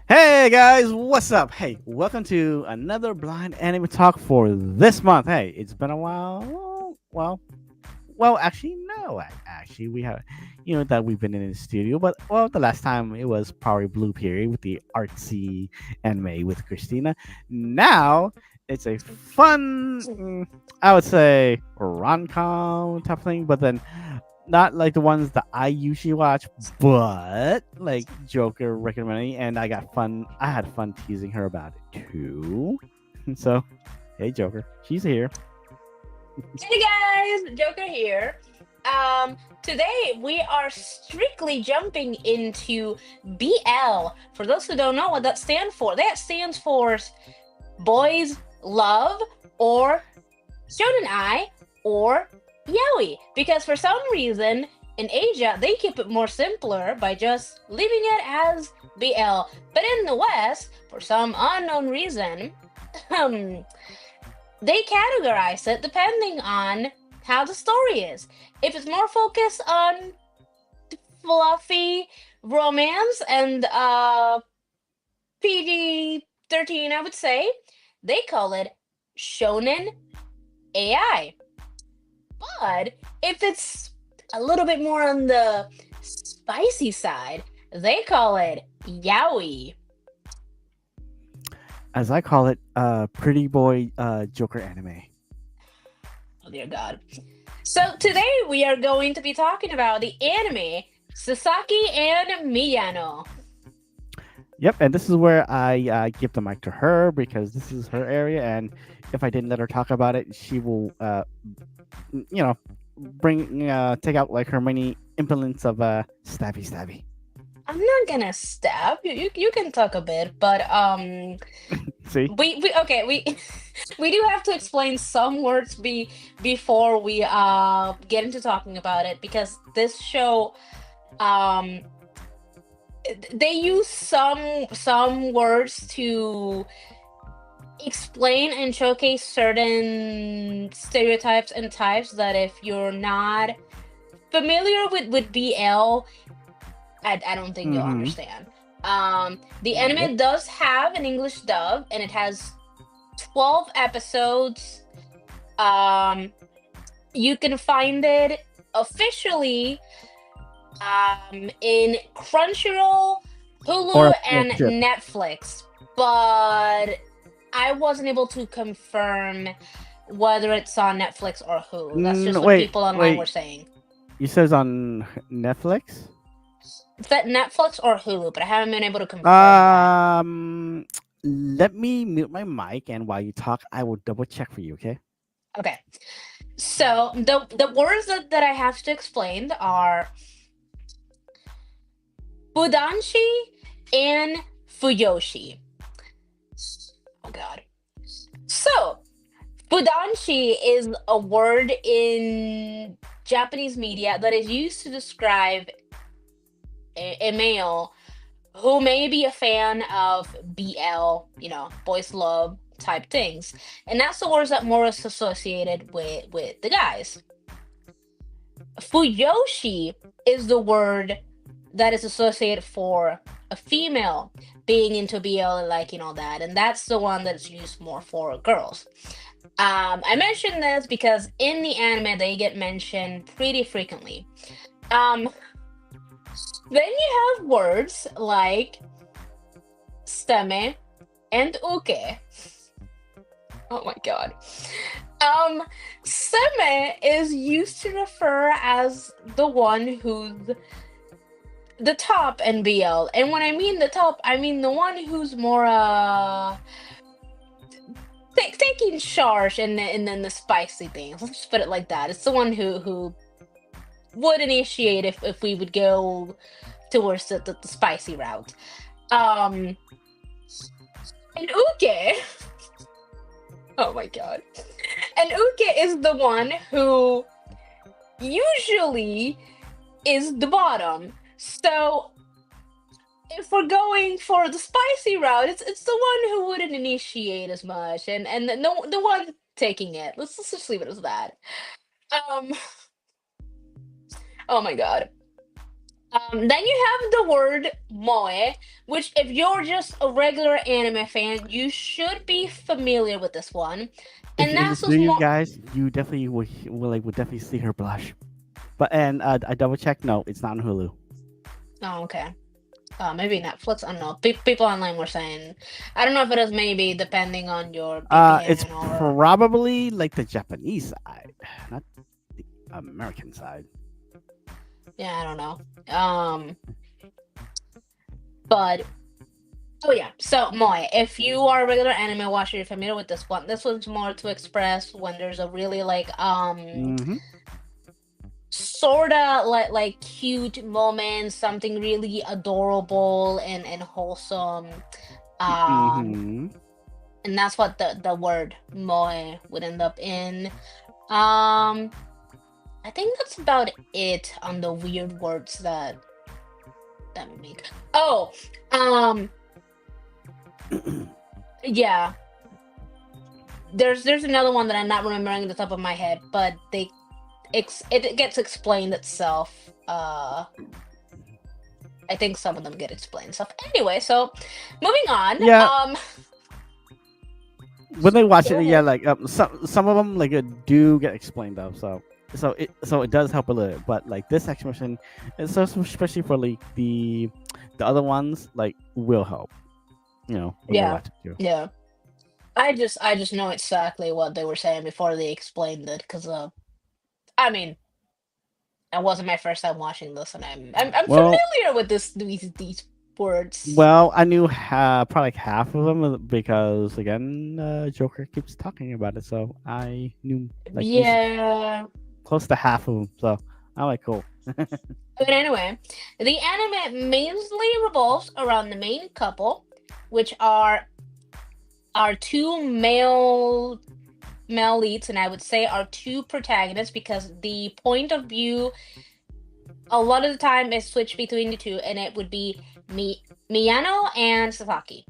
Hey guys, what's up? Hey, welcome to another blind anime talk for this month. Hey, it's been a while. Actually, no. Actually, we have, that we've been in the studio, but the last time it was probably Blue Period with the artsy anime with Christina. Now it's a fun, I would say, rom com type thing, but then not like the ones that I usually watch, but like Joker recommending, and I got fun. I had fun teasing her about it too. So, hey, Joker, she's here. Hey guys, Joker here. Today we are strictly jumping into BL. For those who don't know what that stands for Boys Love or Shonen Ai or Yaoi. Because for some reason in Asia they keep it more simpler by just leaving it as BL. But in the West, for some unknown reason, um, they categorize it depending on how the story is. If it's more focused on fluffy romance and PG 13, I would say, they call it shonen AI. But if it's a little bit more on the spicy side, they call it yaoi. As I call it, pretty boy Joker anime. Oh dear God. So today we are going to be talking about the anime Sasaki and Miyano. Yep, and this is where I give the mic to her because this is her area, and if I didn't let her talk about it, she will, you know, bring take out like her many implements of stabby stabby. I'm not gonna stab you. You can talk a bit, but See. we okay we we do have to explain some words before we get into talking about it because this show um they use some words to explain and showcase certain stereotypes and types that if you're not familiar with BL, I don't think you'll Mm-hmm. understand. The Yep. anime does have an English dub, and it has 12 episodes. Um, you can find it officially in Crunchyroll, Or Hulu, a and ship. Netflix, but I wasn't able to confirm whether it's on Netflix or Hulu. That's just what Wait, people online were wait. saying. You says on Netflix? It's at Netflix or Hulu, but I haven't been able to confirm that. Um, Let me mute my mic, and while you talk, I will double check for you. Okay. Okay. So the words that I have to explain are Fudanshi and Fuyoshi. Oh god. So Fudanshi is a word in Japanese media that is used to describe a male who may be a fan of BL, boys love type things. And that's the words that more is associated with the guys. Fuyoshi is the word that is associated for a female being into BL and liking all that, and that's the one that's used more for girls. I mentioned this because in the anime they get mentioned pretty frequently. Um, then you have words like steme and uke. Oh my god. Um, Seme is used to refer as the one who's the top in BL. And when I mean the top, I mean the one who's more taking charge and then the spicy things. Let's just put it like that. It's the one who would initiate if we would go towards the spicy route. Um and Uke, oh my god. And Uke is the one who usually is the bottom. So if we're going for the spicy route, it's the one who wouldn't initiate as much, and the one taking it. Let's just leave it as that. Um. Oh my god. Then you have the word moe, which if you're just a regular anime fan, you should be familiar with this one. If And if that's it's just new, you more. guys, you definitely would definitely see her blush. But and I double checked. No, it's not on Hulu. Oh, okay. Maybe Netflix. I don't know. People online were saying, I don't know if it is maybe depending on your It's VPN or. probably like the Japanese side, not the American side. Yeah, I don't know. But oh yeah. So Moe, if you are a regular anime watcher, you're familiar with this one. This one's more to express when there's a really like Mm-hmm. sorta like cute moment, something really adorable and wholesome. Um, Mm-hmm. and that's what the word moe would end up in. Um, I think that's about it on the weird words that we make. Oh, um, yeah. There's another one that I'm not remembering at the top of my head, but it gets explained itself. I think some of them get explained stuff. Anyway, so moving on. Yeah, when they watch Go it, yeah, ahead. like some of them like do get explained though. So it does help a little, but like this expression, it's also especially for like the other ones like will help. When you're Yeah, watching too. yeah. I just know exactly what they were saying before they explained it, because I mean, it wasn't my first time watching this, and I'm Well, familiar with these words. I knew probably like half of them because again, Joker keeps talking about it, so I knew like at least Yeah. close to half of them. So I'm like, cool. But anyway, the anime mainly revolves around the main couple, which are our two male leads, and I would say our two protagonists, because the point of view a lot of the time is switched between the two, and it would be Miyano and Sasaki.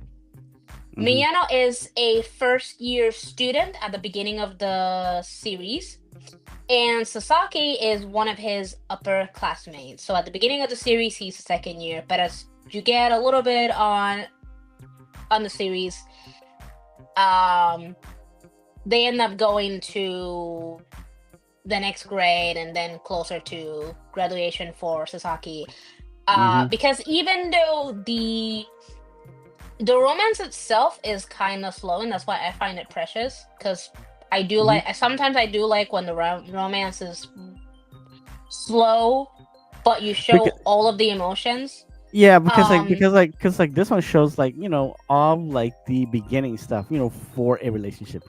Hmm. Miyano is a first year student at the beginning of the series, and Sasaki is one of his upper classmates. So at the beginning of the series, he's a second year, but as you get a little bit on the series, um, they end up going to the next grade and then closer to graduation for Sasaki. Hmm. Because even though the romance itself is kind of slow, and that's why I find it precious. Because Hmm. sometimes I do like when the romance is slow, but you Because, show all of the emotions. yeah, Um, because like this one shows like all like the beginning stuff for a relationship.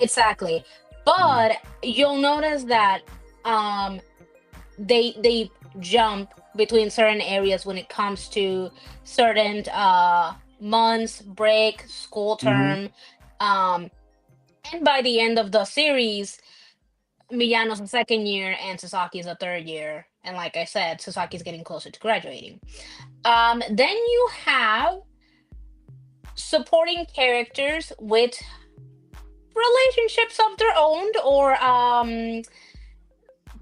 exactly. Hmm. But you'll notice that um they jump between certain areas when it comes to certain months, break, school Hmm. term. Um, and by the end of the series, Miyano's a second year and Sasaki's a third year. And like I said, Sasaki's getting closer to graduating. Then you have supporting characters with relationships of their own, or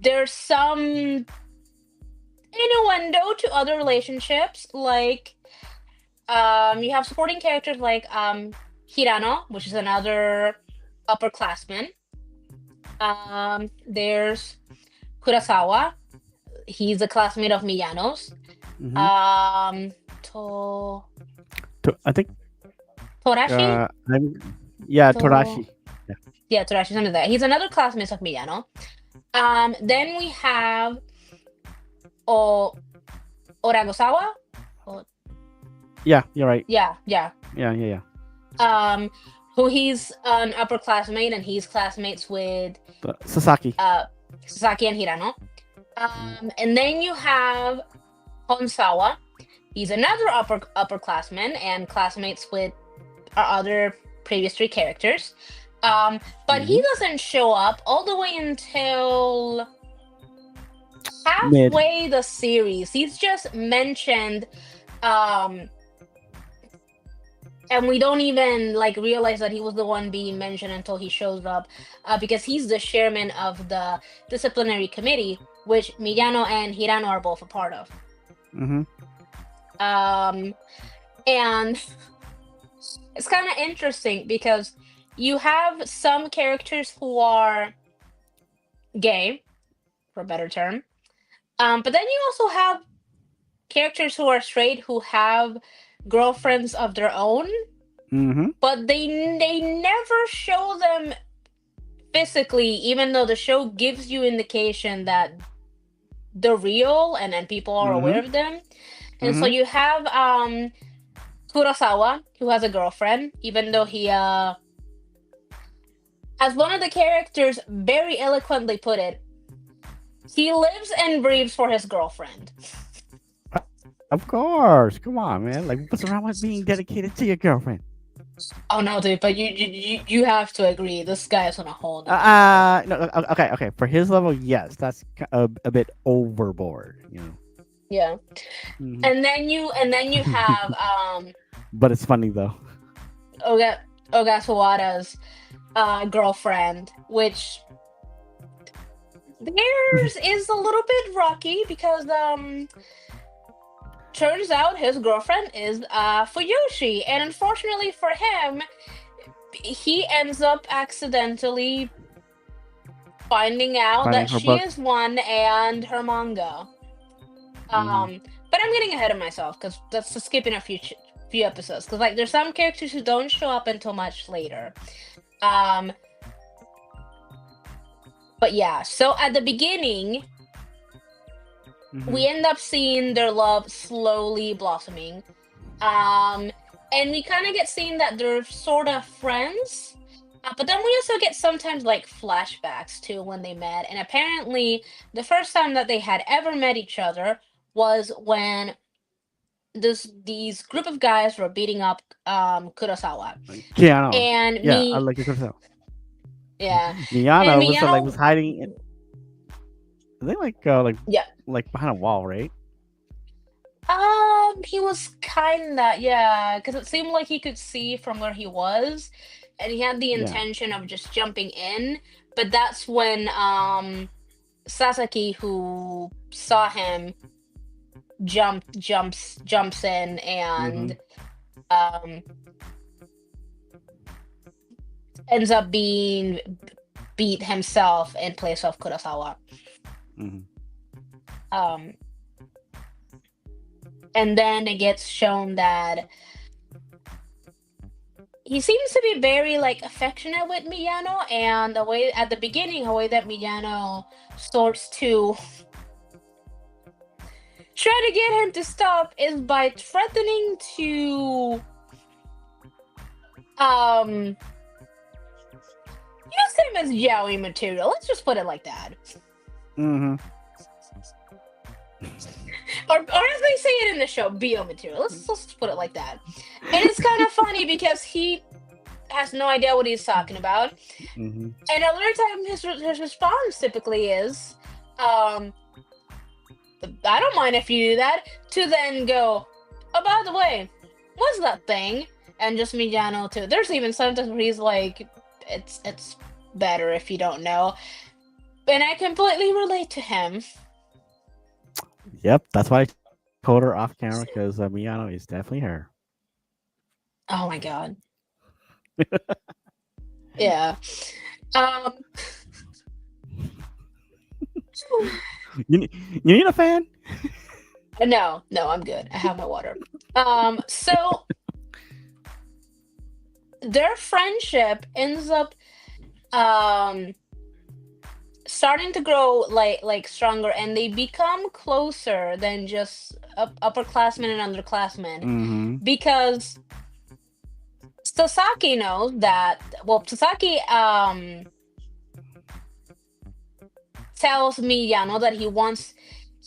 there's some innuendo to other relationships. Like you have supporting characters like Hirano, which is another upperclassman. There's Kurasawa. He's a classmate of Miyano's. Hmm. Um, to I think Torashi. I'm yeah, To Torashi. Yeah. Yeah, Torashi, something like that. He's another classmate of Miyano. Then we have O Oragosawa. Oh, Yeah, you're right. yeah, yeah. Yeah, yeah, yeah. Um, who he's an upperclassmate, and he's classmates with Sasaki. uh Sasaki and Hirano. Mm-hmm. And then you have Honsawa. He's another upperclassman and classmates with our other previous three characters. But he Hmm. doesn't show up all the way until Mid. halfway the series. He's just mentioned, um, and we don't even like realize that he was the one being mentioned until he shows up, because he's the chairman of the disciplinary committee. which Miyano and Hirano are both a part of. Mm-hmm. Um, and it's kind of interesting because you have some characters who are gay, for a better term. But then you also have characters who are straight who have girlfriends of their own, Mm-hmm. but they never show them physically, even though the show gives you indication that they're real and people are aware Mm-hmm. of them. And so Mm-hmm. you have Kurosawa, who has a girlfriend, even though he as one of the characters very eloquently put it, he lives and breathes for his girlfriend. Of course. Come on, man. Like, what's wrong with being dedicated to your girlfriend? Oh no, dude, but you have to agree, this guy is on a whole nother level. No, okay, okay. For his level, yes, that's a bit overboard, you know. Yeah. Hmm. And then you have But it's funny though. Oga Ogasawara's girlfriend, which theirs is a little bit rocky because turns out his girlfriend is Fuyoshi, and unfortunately for him, he ends up accidentally finding out Finding that her she book. is one and her manga. Hmm. But I'm getting ahead of myself because that's just skipping a few episodes. Because like there's some characters who don't show up until much later. Um, but yeah, so at the beginning, Hmm. we end up seeing their love slowly blossoming. Um, and we kind of get seeing that they're sort of friends. But then we also get sometimes like flashbacks to when they met. And apparently, the first time that they had ever met each other was when these group of guys were beating up Kurosawa. Keanu. And Yeah, I me, like your girl. yeah. And Miyano was Miyano, hiding. I think yeah. like behind a wall, right? He was kinda, yeah, because it seemed like he could see from where he was, and he had the Yeah. intention of just jumping in. But that's when Sasaki, who saw him, jumps in Hmm. and um ends up being beat himself in place of Kurosawa. Hmm. Um, and then it gets shown that he seems to be very like affectionate with Miyano, and the way at the beginning, the way that Miyano starts to try to get him to stop is by threatening to um use him as yaoi material. Let's just put it like that. Hmm. Or as they say it in the show, bio material. Let's just put it like that. And it's kind of funny because he has no idea what he's talking about. Hmm. And a lot of time his response typically is, um, I don't mind if you do that, to then go, oh, by the way, what's that thing? And just Miyano too. There's even sometimes where he's like, it's better if you don't know. And I completely relate to him. Yep, that's why I told her off camera because Miyano is definitely her. Oh my god. Yeah. Um You need a fan? no, no, I'm good. I have my water. So their friendship ends up um starting to grow like stronger, and they become closer than just upperclassmen and underclassmen Hmm. because Sasaki knows that, well, Sasaki tells Miyano that he wants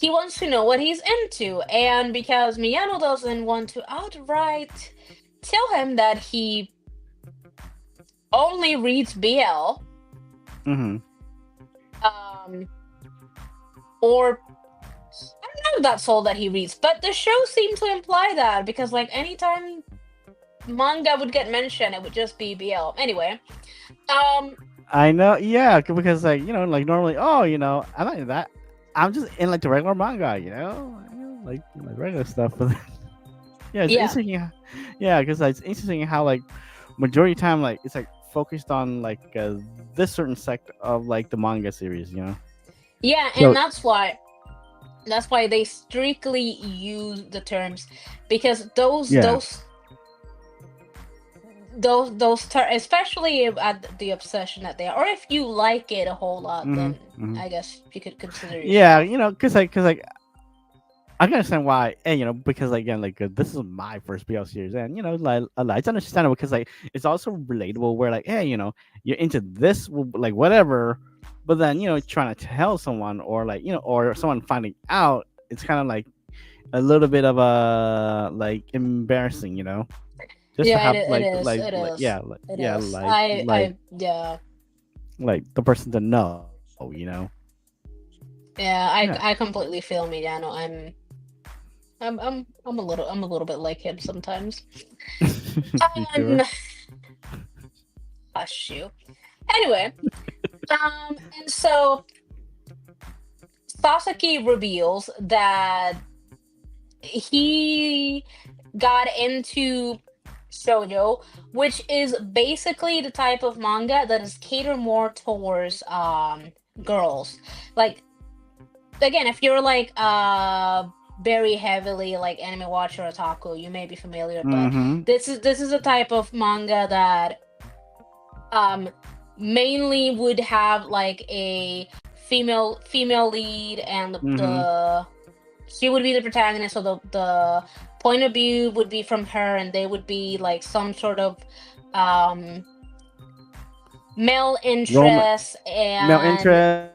to know what he's into, and because Miyano doesn't want to outright tell him that he only reads BL, Hmm. um or I don't know if that's all that he reads, but the show seemed to imply that because like anytime manga would get mentioned, it would just be BL. Anyway, um, I know, yeah, because like like normally, oh, I like that. I'm just in like the regular manga, like regular stuff. But yeah, it's Yeah, interesting. Yeah, because it's interesting how like majority of time like it's like focused on like this certain sect of like the manga series. yeah, and So that's why they strictly use the terms, because those yeah. those especially at the obsession that they are, or if you like it a whole lot, Hmm. then Hmm. I guess you could consider Yeah, yourself. because like I can understand why, and because like, again, like this is my first BL series, and like it's understandable because like it's also relatable. Where like, hey, you're into this, like whatever, but then trying to tell someone, or like or someone finding out, it's kind of like a little bit of a like embarrassing, just to Yeah, have it is. It is. yeah, It is. like Yeah. the person to know. Yeah, Yeah. I completely feel Miyano. I'm a little bit like him sometimes. You Um, sure? hush you. Anyway, and so Sasaki reveals that he got into shoujo, which is basically the type of manga that is catered more towards girls. Like, again, if you're like very heavily like anime watcher or otaku, you may be familiar, but Mm-hmm. this is a type of manga that um mainly would have like a female lead, and Mm-hmm. the she would be the protagonist, so the point of view would be from her, and they would be like some sort of um male Rom- interest, Male and interest,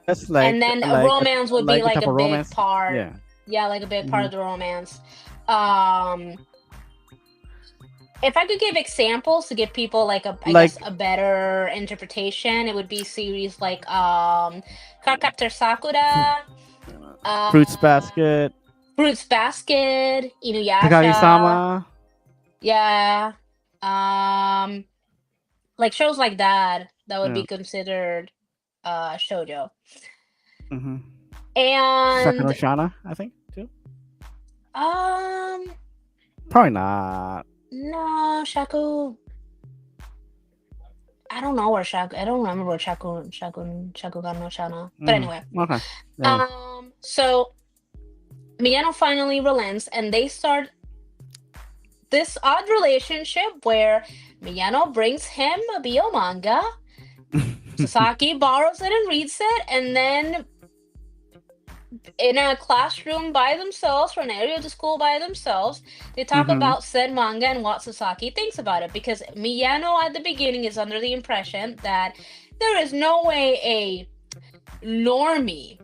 then a romance would like a be type like of a big romance. part. Yeah. Yeah, like a big part Mm-hmm. of the romance. um if I could give examples to give people like a, I guess, Like a better interpretation, it would be series like Cardcaptor Sakura, Fruits uh Basket, Fruits Basket, Takagi-sama. Inuyasha. Yeah. Um like shows like that that would Yeah. be considered shoujo. Mm-hmm. Sakura And Shana, I think too. um Probably not. no, Shaku, I don't know where Shaku, I don't remember where Shakugan no Shana. But Mm-hmm. anyway. Okay. Yeah. So Miyano finally relents, and they start this odd relationship where Miyano brings him a BL manga, Sasaki borrows it and reads it, and then in a classroom by themselves, or an area of the school by themselves, they talk Mm-hmm. about said manga and what Sasaki thinks about it. Because Miyano at the beginning is under the impression that there is no way a normie,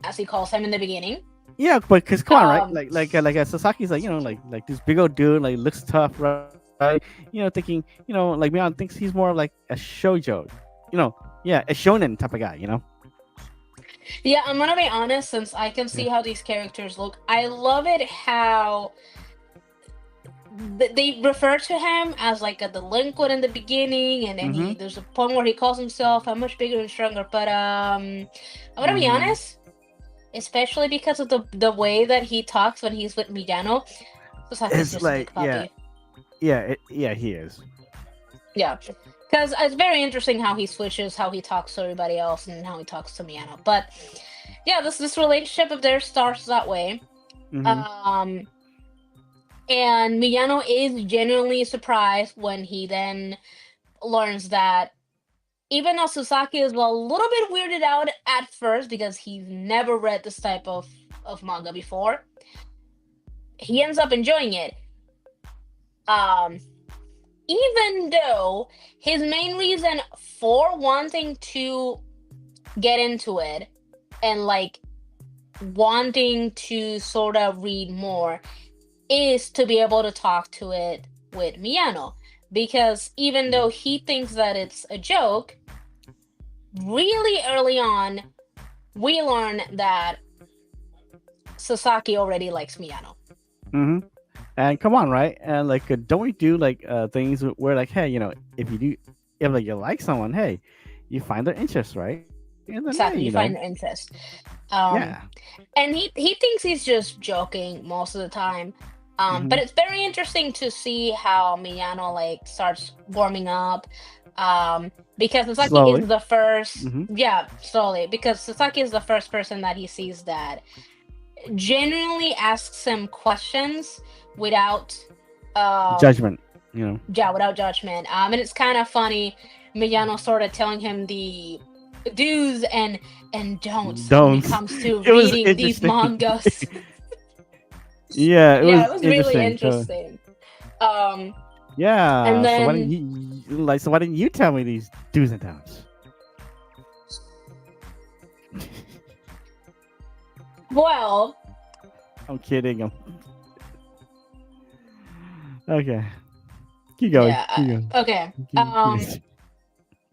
as he calls him in the beginning, Yeah, but because come on, right? um, Like Sasaki's like like this big old dude, like looks tough, right? Thinking like Mion thinks he's more of like a shoujo, you know, yeah, a shonen type of guy. yeah, I'm gonna be honest, since I can Yeah. see how these characters look. I love it how they refer to him as like a delinquent in the beginning, and then Mm-hmm. there's a point where he calls himself I'm much bigger and stronger. But I'm gonna be Mm-hmm. honest, especially because of the way that he talks when he's with Miyano, Sasaki's It's just a like big puppy. yeah, he is. Yeah, because it's very interesting how he switches, how he talks to everybody else, and how he talks to Miyano. But yeah, this relationship of theirs starts that way. Mm-hmm. Um, and Miyano is genuinely surprised when he then learns that even though Sasaki is a little bit weirded out at first because he's never read this type of manga before, he ends up enjoying it. Um, Even though his main reason for wanting to get into it, and like wanting to sort of read more, is to be able to talk to it with Miyano. Because even though he thinks that it's a joke, really early on, we learn that Sasaki already likes Miyano. Mm-hmm. And come on, right? And like, don't we do like things where like, hey, if you do, if like you like someone, hey, you find their interest, right? And then Exactly, you find interest. Um, yeah, and he thinks he's just joking most of the time. hmm, But it's very interesting to see how Miyano like starts warming up. Because Sasaki is slowly. the first, Hmm. yeah, slowly. Because Sasaki is the first person that he sees that genuinely asks him questions without, um, Judgment, you know. yeah, without judgment. And it's kind of funny. Miyano sort of telling him the do's and don'ts when it Don't. comes to It was reading these interesting. mangas. Yeah, it Yeah, it was was really interesting. So interesting. Um, and yeah, so why didn't then, you So why didn't you tell me these do's and don'ts? well, I'm kidding. Okay. Keep going. yeah, Keep going. okay.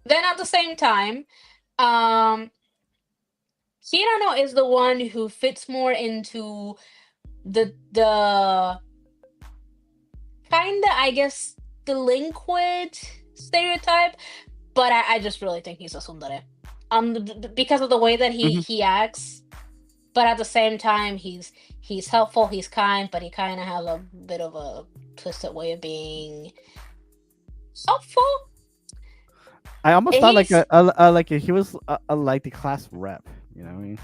Then at the same time, um, Hirano is the one who fits more into the kinda, I guess, delinquent stereotype, but I just really think he's a tsundere. Because of the way that Hmm. he acts, but at the same time, he's helpful, he's kind, but he kind of has a bit of a twisted way of being helpful. I almost thought like He's he was like the class rep. You know what I mean?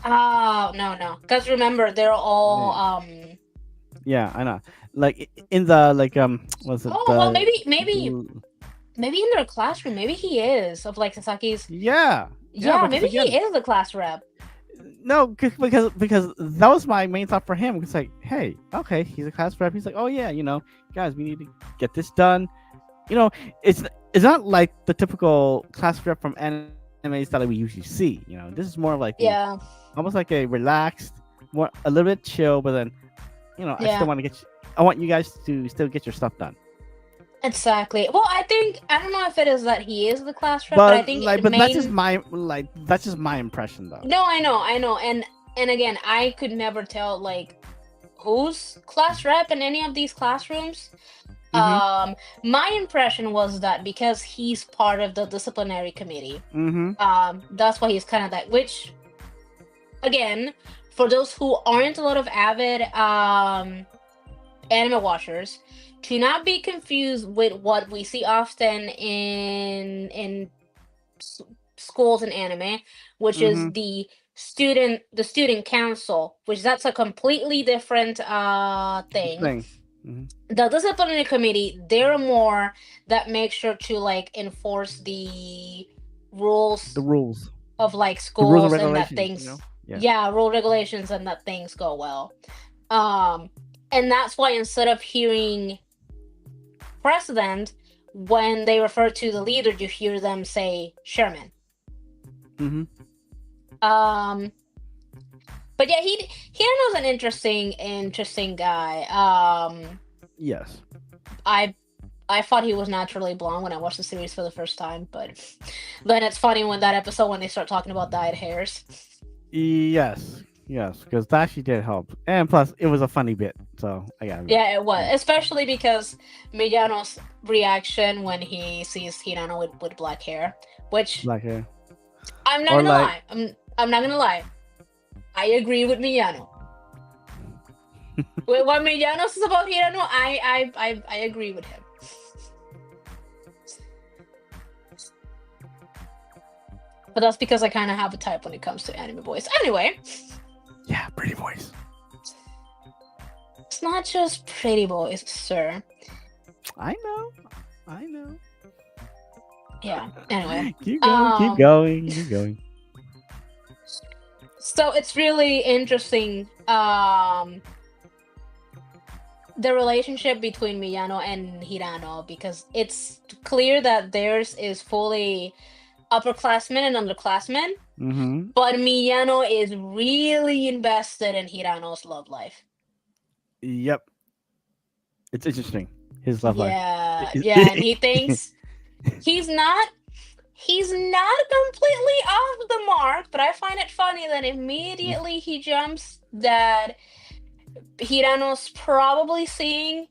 oh no, because remember they're all Yeah. Yeah, I know. Like in the what's it oh well the maybe in their classroom maybe he is of like Sasaki's yeah, yeah, yeah because maybe he again, is the class rep. no, because that was my main thought for him. It's like, hey, okay, he's a class rep. He's like, oh yeah, guys, we need to get this done. You know, it's it's not like the typical class rep from animes that we usually see. This is more of like the Yeah, almost like a relaxed, more a little bit chill, but then I still yeah. want to I want you guys to still get your stuff done. Exactly. Well, I think I don't know if it is that he is the class rep, but I But think like, it but main. that's just my impression though. No, I know, and again, I could never tell like who's class rep in any of these classrooms. Mm-hmm. My impression was that because he's part of the disciplinary committee, Mm-hmm. that's why he's kind of that. Which, again, for those who aren't a lot of avid anime watchers, to not be confused with what we see often in s- schools and anime, which Mm-hmm. is the student council, which that's a completely different thing. Thing. Mm-hmm. The disciplinary committee, they're more that make sure to like enforce the The rules rules. of like The rules and schools and that regulations. things, Yeah. yeah, rule regulations and that things go well. um and that's why instead of hearing president, when they refer to the leader, you hear them say Sherman. Mm-hmm. Um, but yeah, he was an interesting guy. Yes. I I thought he was naturally blonde when I watched the series for the first time, but then it's funny when that episode when they start talking about dyed hairs. Yes. Yes. Because that actually did help, and plus it was a funny bit, so I gotta admit. Yeah, it was, Yeah. especially because Miyano's reaction when he sees Hirano with black hair, which Black hair. I'm not Or gonna like. lie, I'm not gonna lie. I agree with Miyano. With what Miyano says about Hirano, I agree with him. But that's because I kind of have a type when it comes to anime boys. Anyway, Yeah, pretty voice. it's not just pretty boys, sir. I know. I know. Yeah. Anyway, Keep going. Keep um, going. Keep going. so it's really interesting. The relationship between Miyano and Hirano, because it's clear that theirs is fully upperclassmen and underclassmen, Mm-hmm. but Miyano is really invested in Hirano's love life. Yep. It's interesting. His love life. Yeah, yeah, and he thinks he's not he's not completely off the mark, but I find it funny that immediately he jumps that Hirano's probably seeing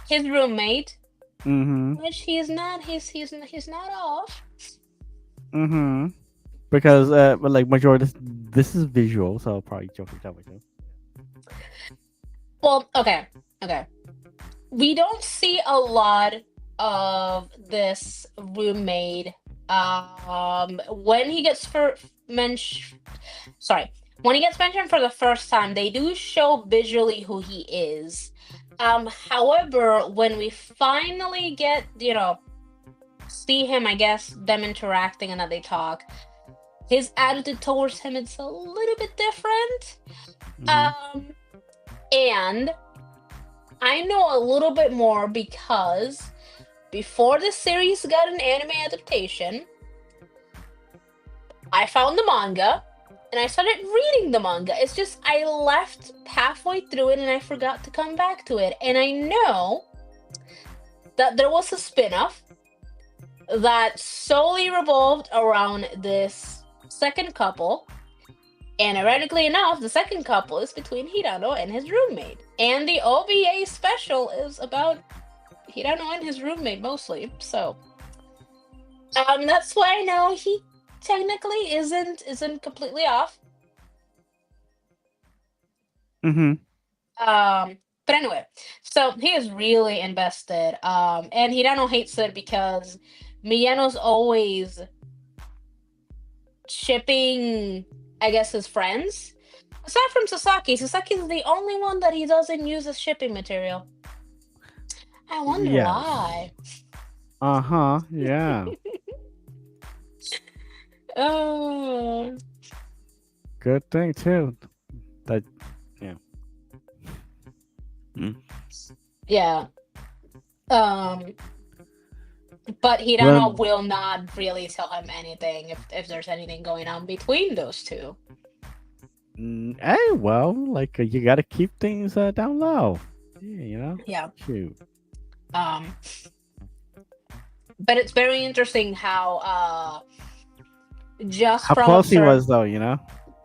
his roommate, Mm-hmm. which he is not. He's not off. Mm-hmm. Because but like majority, this is visual, so probably Joker Jumbo too. Well, okay, okay. We don't see a lot of this roommate. When he gets for mentioned, sorry, when he gets mentioned for the first time, they do show visually who he is. However, when we finally get, see him, I guess, them interacting and that they talk, his attitude towards him is a little bit different. Mm-hmm. Um, and I know a little bit more because before the series got an anime adaptation, I found the manga and I started reading the manga. It's just I left halfway through it and I forgot to come back to it. And I know that there was a spin-off that solely revolved around this second couple. And ironically enough, the second couple is between Hirano and his roommate. And the OVA special is about Hirano and his roommate mostly. So that's why I know he technically isn't completely off. Mm-hmm. But anyway, so he is really invested. And Hirano hates it because Miyano's always shipping, I guess, his friends. Aside from Sasaki, Sasaki's the only one that he doesn't use as shipping material. I wonder Yes. why. Uh-huh. Yeah. Oh, Good thing too. That yeah. Mm. yeah. Um, but Hirano Well, will not really tell him anything if there's anything going on between those two. hey, well, like you got to keep things down low. Yeah, you know. Yeah. Shoot. Um, but it's very interesting how just How from close he observe was, though. You know.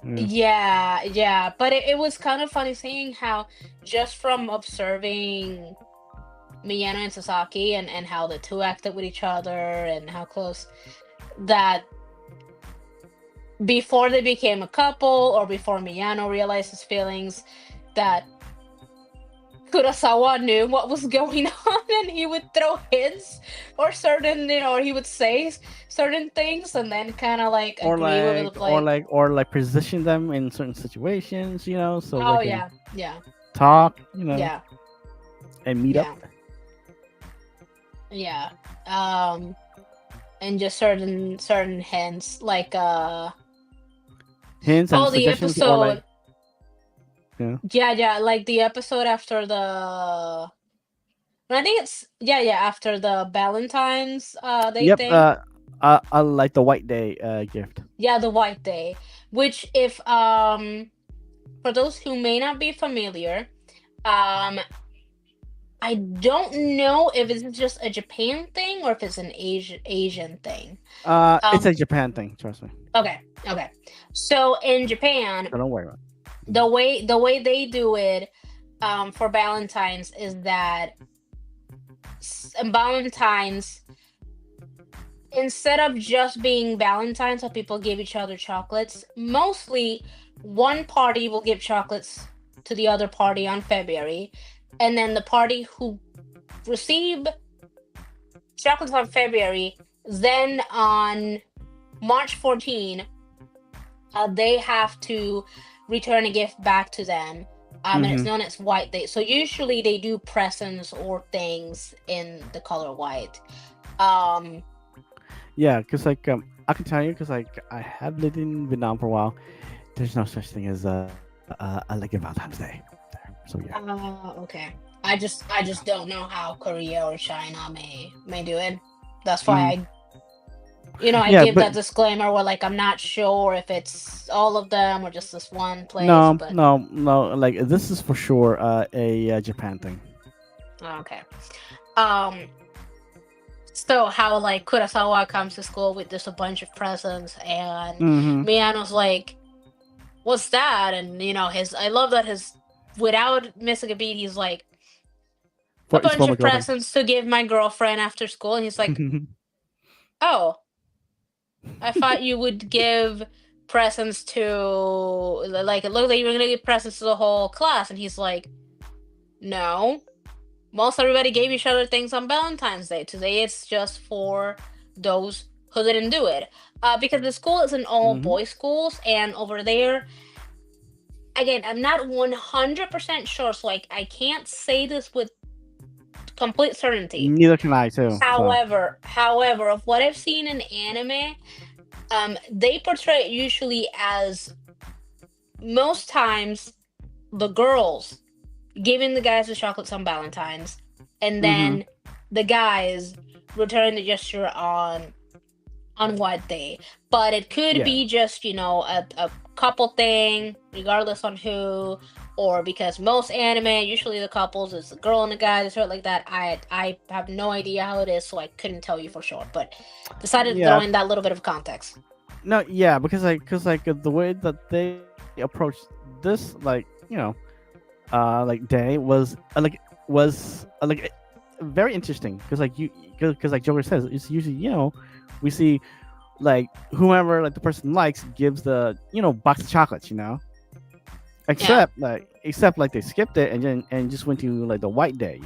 Yeah. yeah, yeah. But it was kind of funny seeing how just from observing Miyano and Sasaki and how the two acted with each other and how close that before they became a couple or before Miyano realized his feelings that Kurosawa knew what was going on and he would throw hints or certain, or he would say certain things and then kind of like agree with it, like, or like position them in certain situations. You know, so they oh can yeah, yeah, talk. You know, yeah, and meet up. yeah, yeah. Um, and just certain hints, like Hints and oh, the suggestions, or like episode, you know. yeah, yeah, like the episode after the. I think it's yeah after the Valentine's Day Yep. thing. Like the White Day gift. Yeah, the White Day, which if for those who may not be familiar, um I don't know if it's just a Japan thing or if it's an Asian thing. It's Um a Japan thing. Trust me. okay, okay. So in Japan, So don't worry about it. the way they do it for Valentine's is that Valentine's, instead of just being Valentine's, so people give each other chocolates, mostly one party will give chocolates to the other party on February, and then the party who receive chocolates on February, then on March 14, they have to return a gift back to them. And it's Mm-hmm. known as White Day. So usually they do presents or things in the color white. Um, Yeah, because like I can tell you, because like I have lived in Vietnam for a while. There's no such thing as a like a Valentine's Day there. So yeah. Okay. I just don't know how Korea or China may do it. That's why Hmm. I Yeah, give but that disclaimer where like I'm not sure if it's all of them or just this one place, no, but no, no. Like this is for sure a Japan thing. okay. Um so how like Kurosawa comes to school with just a bunch of presents and Mm-hmm. Miyano's like, "What's that?" And his I love that his without missing a beat, he's like, "A It's bunch for my of girlfriend. presents to give my girlfriend after school." And he's like, "Oh." I thought you would give presents to, like, it looked like you were gonna give presents to the whole class, and he's like, no. Most everybody gave each other things on Valentine's Day. Today it's just for those who didn't do it. Because the school is an all Hmm. boys schools, and over there, again, I'm not 100% sure, so I can't say this with complete certainty. Neither can I too. So. However, of what I've seen in anime, they portray it usually as most times the girls giving the guys the chocolates on Valentine's, and Hmm. then the guys return the gesture on what day. But it could Yeah. be just, a couple thing, regardless on who, or because most anime, usually the couples is the girl and the guy, sort of like that. I have no idea how it is, so I couldn't tell you for sure. But decided to throw Yeah. in that little bit of context. No. Yeah. Because the way that they approached this, like, like day was very interesting because because like Joker says, it's usually we see like whomever like the person likes gives the box of chocolates, Yeah. except like they skipped it and just went to like the white day.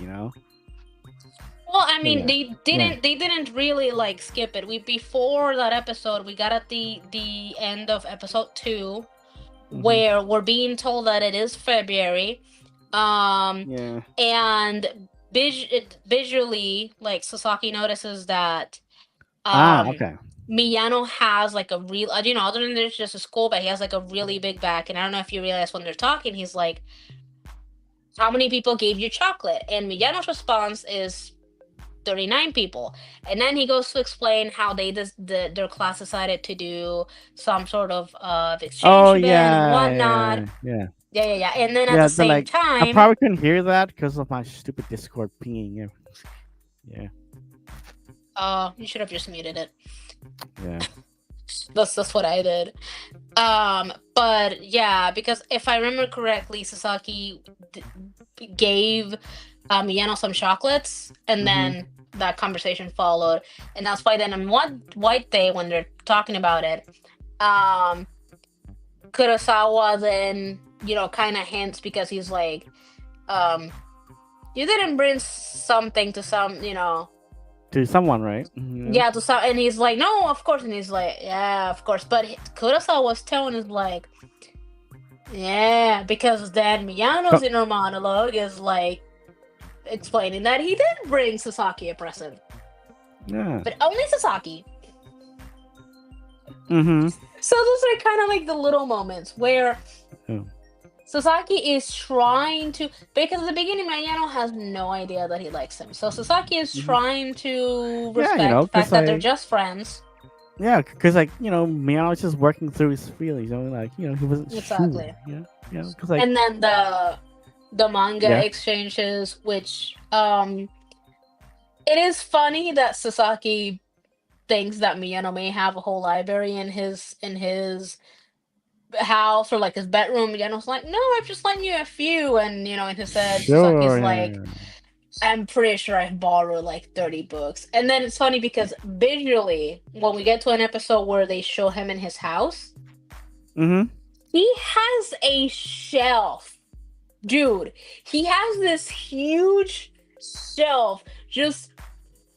Well, I So mean, yeah, they yeah. didn't really like skip it. We Before that episode, we got at the end of episode 2, Hmm. where we're being told that it is February, um, Yeah. and visually, like, Sasaki notices that Ah, um okay. Miyano has like a real, other than there's just a school bag, he has like a really big bag. And I don't know if you realize when they're talking, he's like, "How many people gave you chocolate?" And Miyano's response is 39 people. And then he goes to explain how their class decided to do some sort of Oh exchange event and yeah, whatnot. yeah, yeah, Yeah, yeah, yeah. And then at yeah. the Then same like I time, probably couldn't hear that because of my stupid Discord pinging. Yeah, yeah, you should have just muted it. yeah. That's what I did. But yeah, because if I remember correctly, Sasaki d- gave Miyano some chocolates, and Hmm. then that conversation followed, and that's why then on one white day when they're talking about it, um, Kurosawa then kind of hints, because he's like, um, "You didn't bring something to some, To someone, right? Mhm. yeah, to some," and he's like, "No, of course," and he's like, "Yeah, of course," but Kurosawa's tone is like, "Yeah," because then Co- Miyano's inner monologue is like explaining that he did bring Sasaki a present, yeah. but only Sasaki. Hmm. So those are kind of like the little moments where Yeah. Sasaki is trying to, because at the beginning Miyano has no idea that he likes him. So Sasaki is Hmm. trying to Yeah, respect the because fact that they're just friends. Meow was just working through his feelings. Like he wasn't sure. Exactly. Because like And then the manga yeah. exchanges, which it is funny that Sasaki thinks that Miyano may have a whole library in his house, or like his bedroom. Miyano's like, "No, I've just lent you a few," and in his head, Sasaki's Sure. like, Yeah. "I'm pretty sure I've borrowed like 30 books." And then it's funny because visually, when we get to an episode where they show him in his house, Mm-hmm. he has a shelf. Dude, he has this huge shelf, just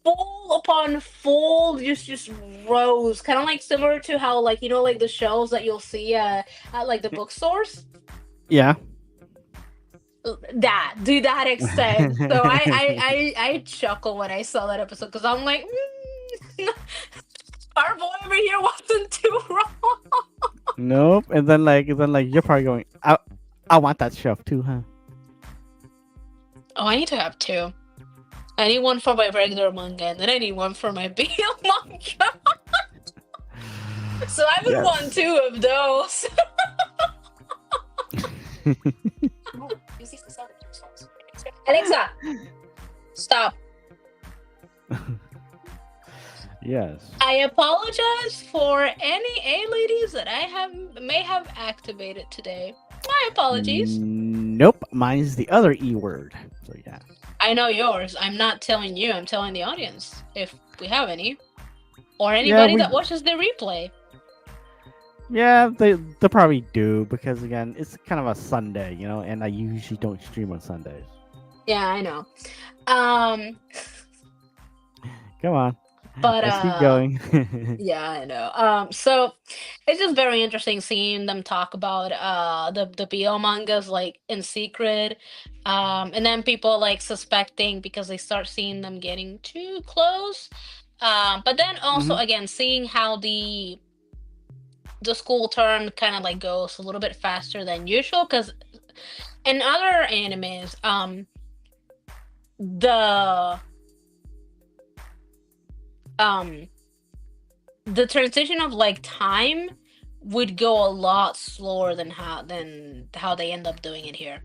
full upon full, just rows, kind of like similar to how, like, like the shelves that you'll see at like the bookstores. Yeah. That to that extent. So I chuckle when I saw that episode, because I'm like, our boy over here wasn't too wrong. Nope. And then you're probably going. I want that shelf too, huh? Oh, I need to have two. I need one for my regular manga, and then I need one for my BL manga. So I would want Yes. two of those. Alexa, stop. Yes. I apologize for any A ladies that may have activated today. My apologies. Nope. Mine's the other E word. So yeah. I know yours. I'm not telling you. I'm telling the audience if we have any. or Yeah, anybody we that watches the replay. yeah they probably do because again it's kind of a Sunday, and I usually don't stream on Sundays. Yeah, I know. Um, Come on, but let's keep going. yeah, I know. So it's just very interesting seeing them talk about the BL mangas like in secret. And then people like suspecting because they start seeing them getting too close. But then also Hmm. again seeing how the school term kind of like goes a little bit faster than usual because in other animes, the um the transition of like time would go a lot slower than how they end up doing it here.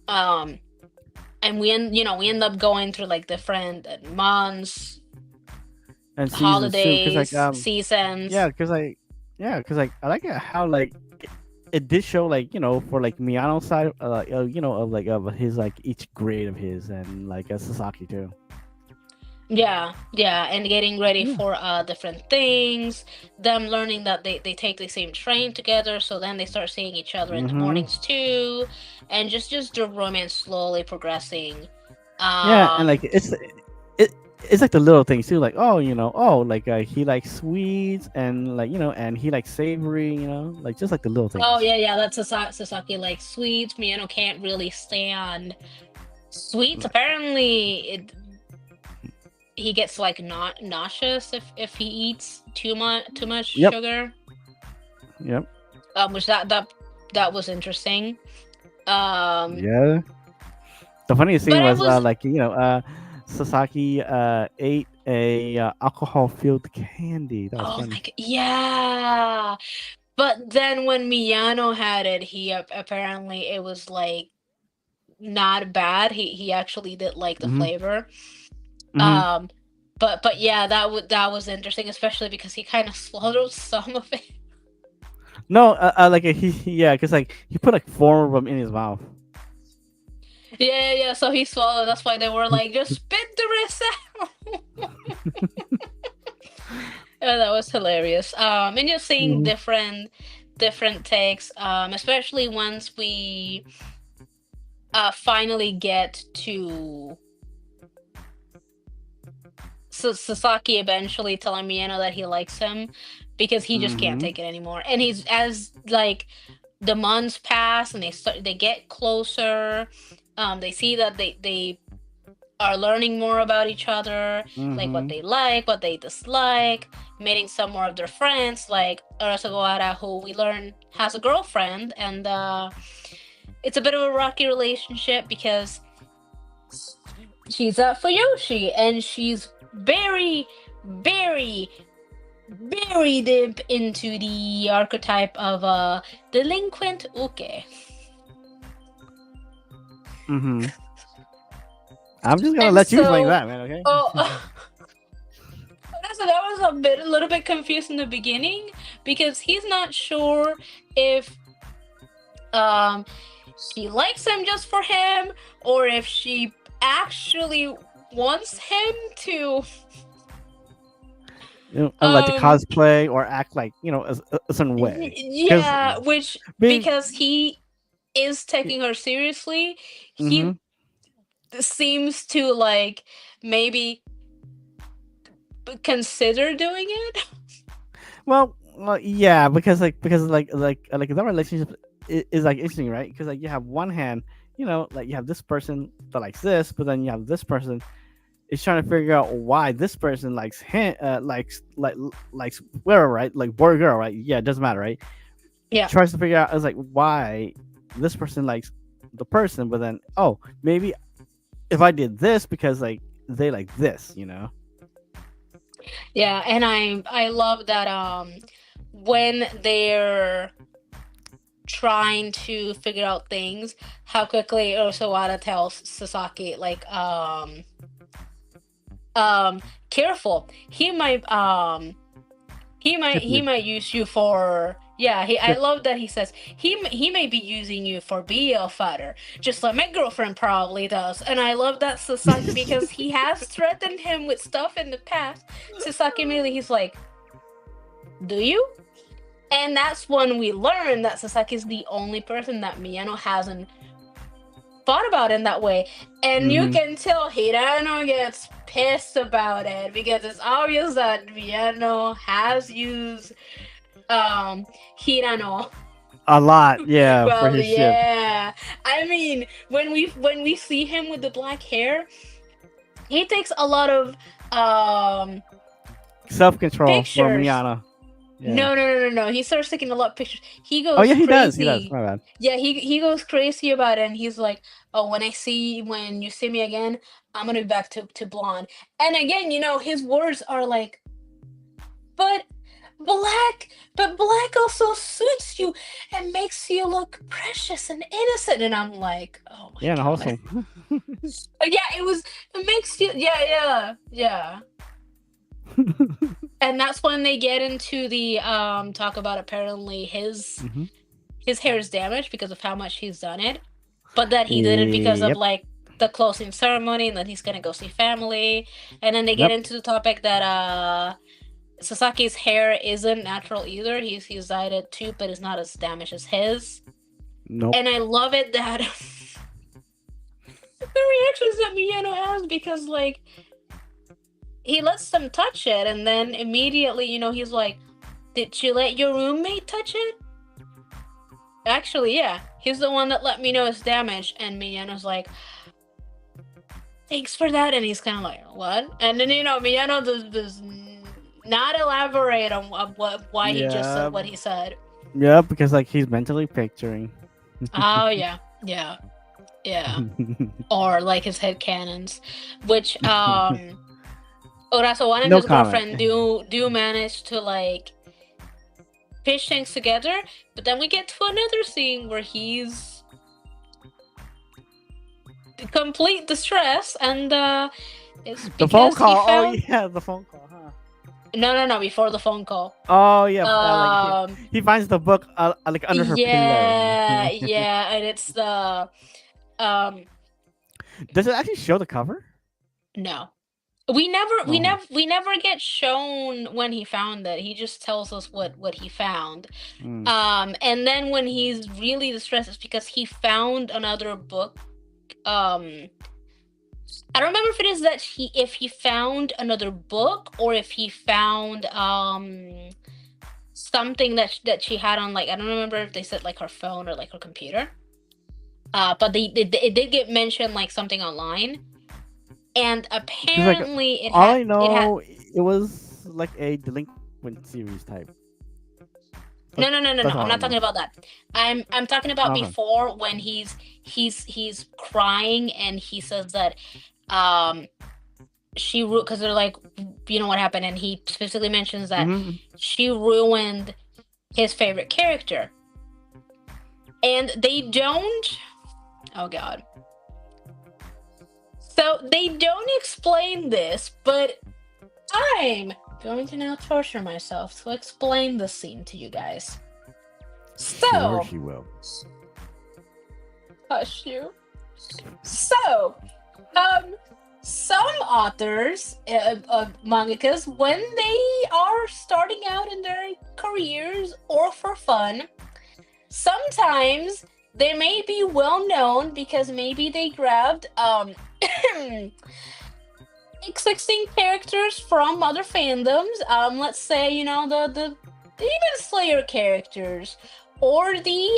Um, and we end up going through like different months, And seasons too, because holidays, seasons. yeah, because like I like it how like it did show like for like Miyano side, of his like each grade of his and like Sasaki too. Yeah, yeah, and getting ready Yeah. for different things, them learning that they take the same train together, so then they start seeing each other in the Hmm. mornings too, and just the romance slowly progressing. Yeah, and Um, like it it's like the little things too, like like he likes sweets and like and he likes savory, like just like the little oh things. yeah, yeah, that's Sasaki like sweets. Miyano can't really stand sweets. Apparently, he gets like not nauseous if he eats too much Yep. sugar. Yep. Which that was interesting. Um, Yeah. The funniest but scene it was was like Sasaki ate a alcohol filled candy. That was oh my funny. god, yeah. But then when Miyano had it, he apparently it was like not bad. He actually did like the Hmm. flavor. Hmm. Um, but yeah, that was interesting, especially because he kind of swallowed some of it. No, like yeah, because like he put like four of them in his mouth. Yeah, yeah. So he swallowed. That's why they were like, just spit the rest out. Yeah, that was hilarious. And just seeing Hmm. different takes. Especially once we finally get to Sasaki eventually telling Miyano that he likes him because he just can't Hmm. take it anymore. And he's as like the months pass and they get closer. They see that they are learning more about each other, like what Hmm. they like, what they dislike, meeting some more of their friends, like Arasagawara, who we learn has a girlfriend, and it's a bit of a rocky relationship because she's a Fuyoshi, and she's very, very, very deep into the archetype of a delinquent uke. Hmm. I'm just gonna And let you explain so, that, man. Okay. oh, so that was a little bit confused in the beginning because he's not sure if um she likes him just for him or if she actually wants him to Like to um cosplay or act like a certain way. Because yeah, which being, because he is taking her seriously, he hmm seems to like maybe consider doing it. well, yeah, because like that relationship is like interesting, right? Because like you have one hand, like you have this person that likes this, but then you have this person is trying to figure out why this person likes him, likes whatever, right? Like boy or girl, right? Yeah, it doesn't matter, right? Yeah. Tries to figure out is like why this person likes the person, but then maybe if I did this because like they like this. Yeah, and I love that when they're trying to figure out things, how quickly Osawada tells Sasaki like careful. He might Tripping. use you for Yeah, I love that he says he may be using you for BL fodder, just like my girlfriend probably does. And I love that Sasaki because he has threatened him with stuff in the past. Sasaki immediately he's like, "Do you?" And that's when we learn that Sasaki is the only person that Miyano hasn't thought about in that way. And you Hmm. can tell Hirano gets pissed about it because it's obvious that Miyano has used Hirano. A lot, yeah, for Well, his ship. yeah. I mean, when we see him with the black hair, he takes a lot of um Self control for pictures. Miyano. Yeah. No, no, no, no, no. He starts taking a lot of pictures. He Oh goes yeah, he does. He does. crazy. My bad. Yeah, he goes crazy about it, and he's like, "Oh, when you see me again, I'm gonna be back to blonde." And again, his words are like, "But black, but black also suits you and makes you look precious and innocent." And I'm like, "Oh my Yeah, and god." wholesome. Yeah, it makes you, yeah, yeah, yeah. And that's when they get into the talk about apparently Hmm. his hair is damaged because of how much he's done it, but that he did it because of Yep. like the closing ceremony and that he's gonna go see family. And then they get Yep. into the topic that Sasaki's hair isn't natural either. He's dyed it too, but it's not as damaged as his. Nope. And I love it that the reactions that Miyano has because like he lets them touch it and then immediately, he's like, "Did you let your roommate touch it?" Actually, yeah. He's the one that let me know it's damaged. And Miyano's like, "Thanks for that." And he's kind of like, "What?" And then, Miyano does not elaborate on why he just said Yeah. what he said. Yeah, because like he's mentally picturing. Oh, yeah. Yeah. Yeah. Or like his head cannons, which, Urasawan and No his comment. girlfriend do manage to like piece things together. But then we get to another scene where he's complete distress, and it's The phone because he call. Oh found yeah, the phone call, huh? no, no, no, before the phone call. Oh yeah, like Um, he finds the book like under her pillow. yeah, yeah, and it's the um, Does it actually show the cover? no. We never, we Oh. never, we never get shown when he found it. He just tells us what he found. Mm. And then when he's really distressed, it's because he found another book. Um, I don't remember if it is that if he found another book or if he found something that she had on, like, I don't remember if they said like her phone or like her computer. But it did get mentioned like something online, and Because like apparently all I it had know, it was like a delinquent series type. But no, no, no, no, no. that's I'm all I not know. talking about that. I'm talking about Okay. before when he's crying and he says that um because they're like, what happened, and he specifically mentions that Hmm. she ruined his favorite character, and they don't. Oh God. So they don't explain this, but I'm going to now torture myself to explain the scene to you guys. Sure, So, she will. hush you. So, um, some authors, mangakas, when they are starting out in their careers or for fun, sometimes they may be well known because maybe they grabbed existing characters from other fandoms. Let's say, the Demon Slayer characters or the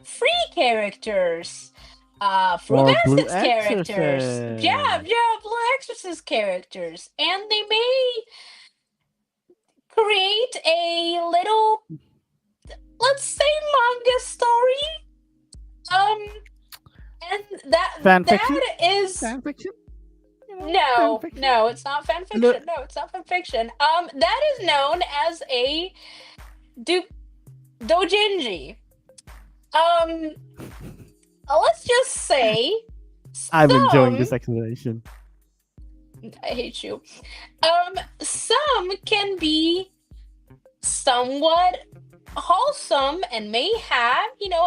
free characters, Or Blue Frugastic's characters, yeah, Exorcist. yeah, Blue Exorcist characters, and they may create a little, let's say, manga story. Um, and Fan fiction? that is Fan fiction? Fan no, fiction? no, it's not fan Look, fiction. No, it's not fan fiction. That is known as a do dojinji. Um, let's just say I'm enjoying some. this explanation. I hate you. Some can be somewhat wholesome and may have,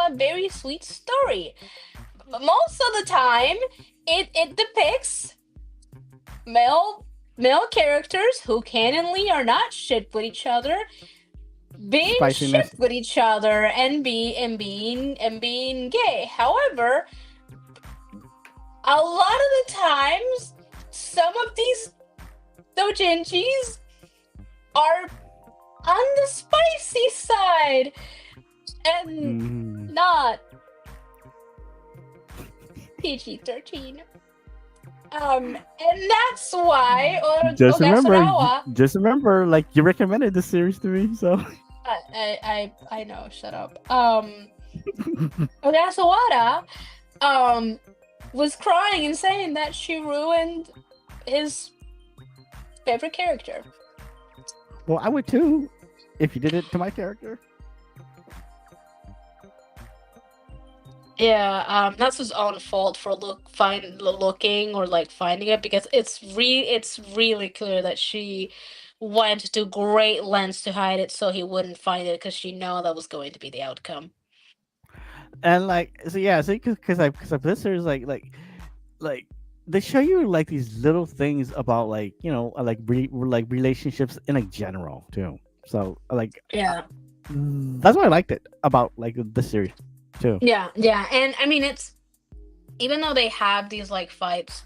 a very sweet story. But most of the time, it depicts male male characters who canonically are not shit with each other being shit Spiciness. with each other and being gay. However, a lot of the times, some of these doujinshis are on the spicy side and Mm. not PG-13. And that's why Ogasarawa. Just remember, like you recommended this series to me, so. I know. Shut up. Ogasawara um was crying and saying that she ruined his favorite character. Well, I would too, if you did it to my character. Yeah, that's his own fault for looking or like finding it because it's really clear that she went to great lengths to hide it so he wouldn't find it because she know that was going to be the outcome. And like, so yeah, so because this series, like they show you like these little things about like like relationships in a general too. So like Yeah. that's why I liked it about like this series too. Yeah, yeah, and I mean it's even though they have these like fights,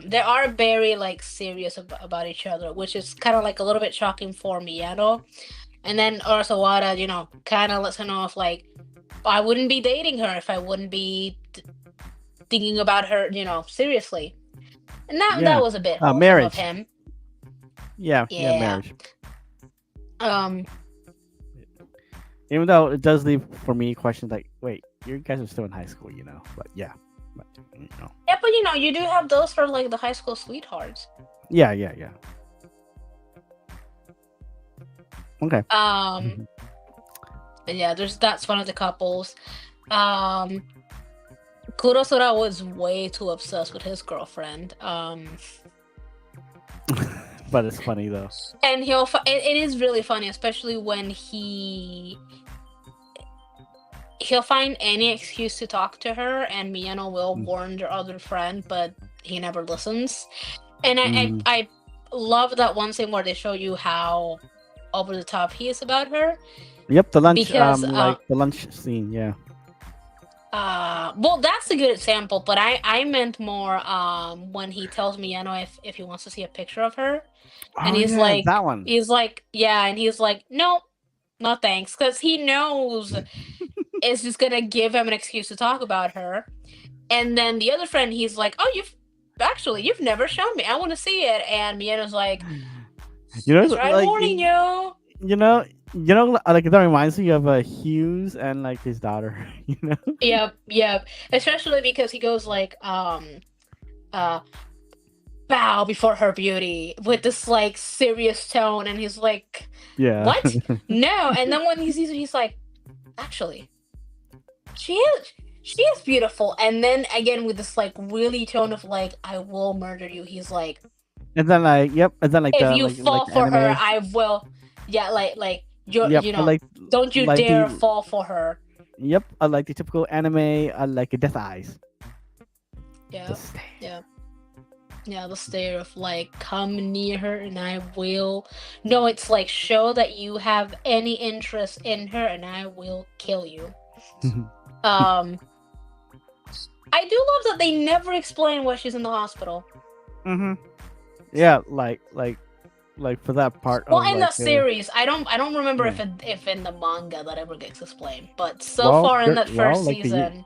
they are very like serious about each other, which is kind of like a little bit shocking for Miyano. And then Orsawara, kind of lets her know if like I wouldn't be dating her if I wouldn't be thinking about her, seriously. And that Yeah, was a bit wholesome of marriage. him. Yeah, Yeah. marriage. Um. Even though it does leave for me questions like, wait, you guys are still in high school, But yeah, but you know, Yeah, but you do have those for like the high school sweethearts. yeah. Okay. Um. Mhm. But yeah, that's one of the couples. Um. Kurosura was way too obsessed with his girlfriend. But it's funny though. And it is really funny, especially when he'll find any excuse to talk to her, and Miyano will Mm. warn their other friend, but he never listens. And Mm. I love that one scene where they show you how over the top he is about her Yep, the lunch, because like the lunch scene. Yeah. well, that's a good example, but I meant more when he tells Miyano if he wants to see a picture of her, and Oh yeah, that one. he's like yeah, and he's like no, no thanks, because he knows it's just gonna give him an excuse to talk about her. And then the other friend, he's like, oh, you've never shown me, I want to see it. And Miyano's like, that's right, I'm Like warning you. you know, like that reminds me of Hughes and like his daughter. You know. Yep, yep, especially because he goes like uh bow before her beauty with this like serious tone, and he's like, Yeah. what? No. And then when he sees it, he's like, actually, she is beautiful. And then again with this like really tone of like, I will murder you, he's like, And then like, yep, and then like if the you like fall the for her, anime. I will. Yeah, like you're, Yep, I don't you like dare the fall for her. yep, I like the typical anime. I like the death eyes. The Yeah, stare. yeah, yeah. The stare of like, come near her and I will. No, it's like, show that you have any interest in her and I will kill you. Um, I do love that they never explain why she's in the hospital. Mm-hmm. Yeah, like for that part Well, of in the like series, I don't remember yeah. if in the manga that ever gets explained, but so Well, far in that well, first season,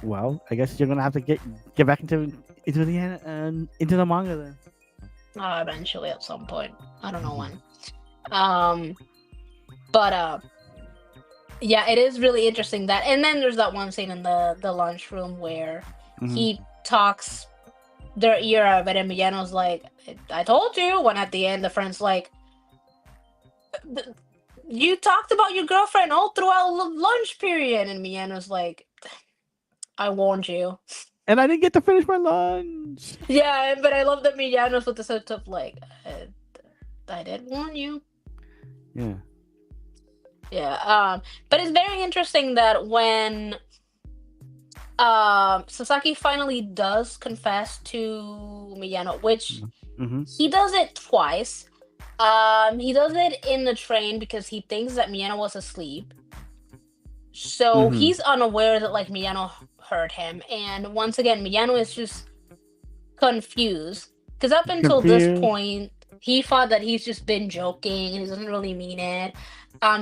I guess you're gonna have to get back into into the manga then. eventually at some point, I don't know when. Um, but yeah, it is really interesting that, and then there's that one scene in the lunchroom where Mm-hmm. he talks their ear out of it, and Miyano's like, "I told you." When at the end, the friend's like, "You talked about your girlfriend all throughout lunch period," and Miyano's like, "I warned you." And I didn't get to finish my lunch. Yeah, but I love that Miyano's with the sort of like, I did warn you. Yeah. Yeah. But it's very interesting that when Sasaki finally does confess to Miyano, which Mm-hmm. he does it twice. He does it in the train because he thinks that Miyano was asleep. So Mm-hmm. he's unaware that like Miyano heard him. And once again, Miyano is just confused. Because up until this Confused. point, he thought that he's just been joking and he doesn't really mean it.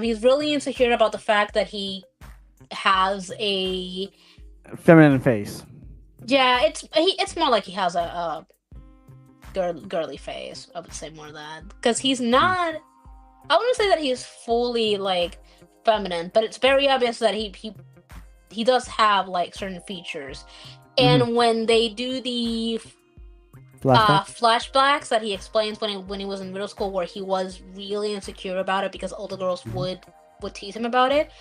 He's really insecure about the fact that he has a Feminine face. yeah. It's more like he has a girly face. I would say more that because he's Mm. not. I wouldn't say that he's fully like feminine, but it's very obvious that he does have like certain features. Mm-hmm. And when they do the Flashback. flashbacks that he explains when he was in middle school, where he was really insecure about it because all the girls Mm-hmm. would tease him about it.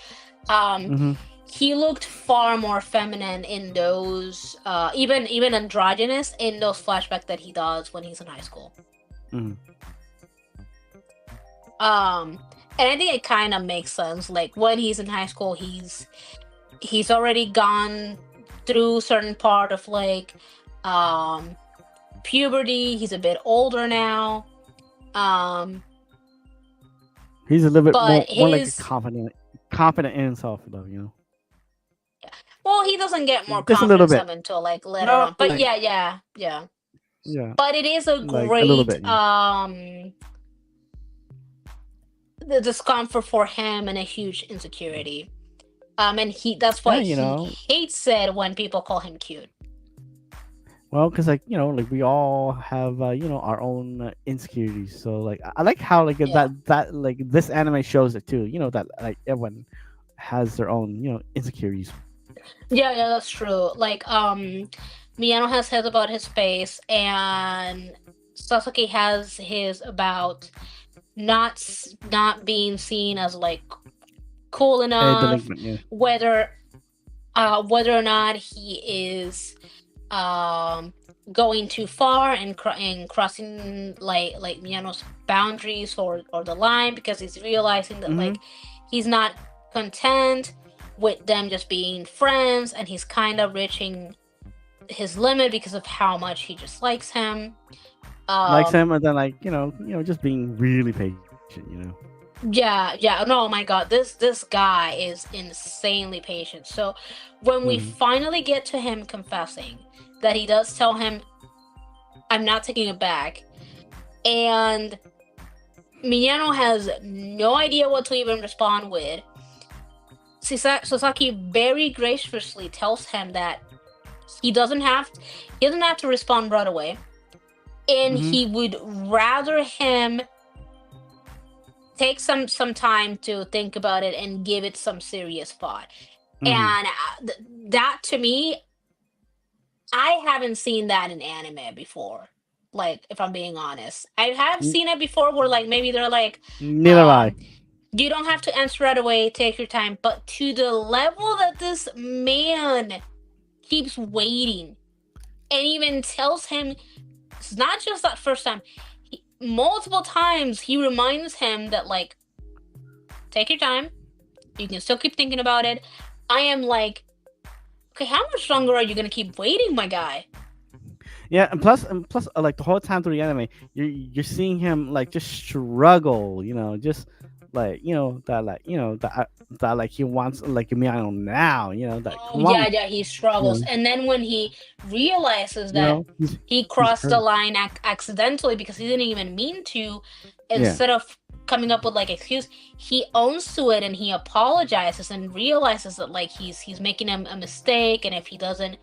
Um, Mm-hmm. he looked far more feminine in those, even androgynous in those flashbacks that he does when he's in high school. Mm-hmm. Um, and I think it kind of makes sense. Like when he's in high school, he's already gone through certain part of like um puberty. He's a bit older now. Um, He's a little bit but more like a his confident in himself, though. You know, well, he doesn't get more just a little confidence bit. up until like later No, on. But like yeah, yeah, yeah. yeah, But it is a like a little great bit. Yeah. the discomfort for him and a huge insecurity. And that's Yeah, why you he know. hates it when people call him cute. Well, because like like we all have our own insecurities. So like I like how like Yeah. that like this anime shows it too. You know that like everyone has their own insecurities. Yeah, yeah, that's true. Like, Miyano has his about his face, and Sasaki has his about not being seen as like cool A enough, delinquent. Yeah. whether whether or not he is um going too far and crossing like Miyano's boundaries or the line because he's realizing that Mm-hmm. like he's not content with them just being friends and he's kind of reaching his limit because of how much he just likes him. Likes um him, and then like just being really patient. yeah, yeah, no, oh my god, this guy is insanely patient. So when we Mm-hmm. finally get to him confessing that he does tell him, I'm not taking it back, and Miyano has no idea what to even respond with. Sasaki very graciously tells him that he doesn't have he doesn't have to respond right away, and Mm-hmm. he would rather him take some time to think about it and give it some serious thought. Mm-hmm. And that to me, I haven't seen that in anime before. Like, if I'm being honest, I have seen it before where like maybe they're like, Neither have I. um, you don't have to answer right away, take your time. But to the level that this man keeps waiting and even tells him, it's not just that first time, multiple times he reminds him that like, take your time, you can still keep thinking about it. I am like, okay, how much longer are you gonna keep waiting, my guy? Yeah, and plus, like the whole time through the anime, you're seeing him like just struggle. Just like that like he wants like Miyano now. That Oh come on. yeah, yeah, he struggles. And then when he realizes that he He's crossed the hurt. line accidentally because he didn't even mean to, Yeah. instead of coming up with like excuse, he owns to it and he apologizes and realizes that like he's making a mistake, and if he doesn't,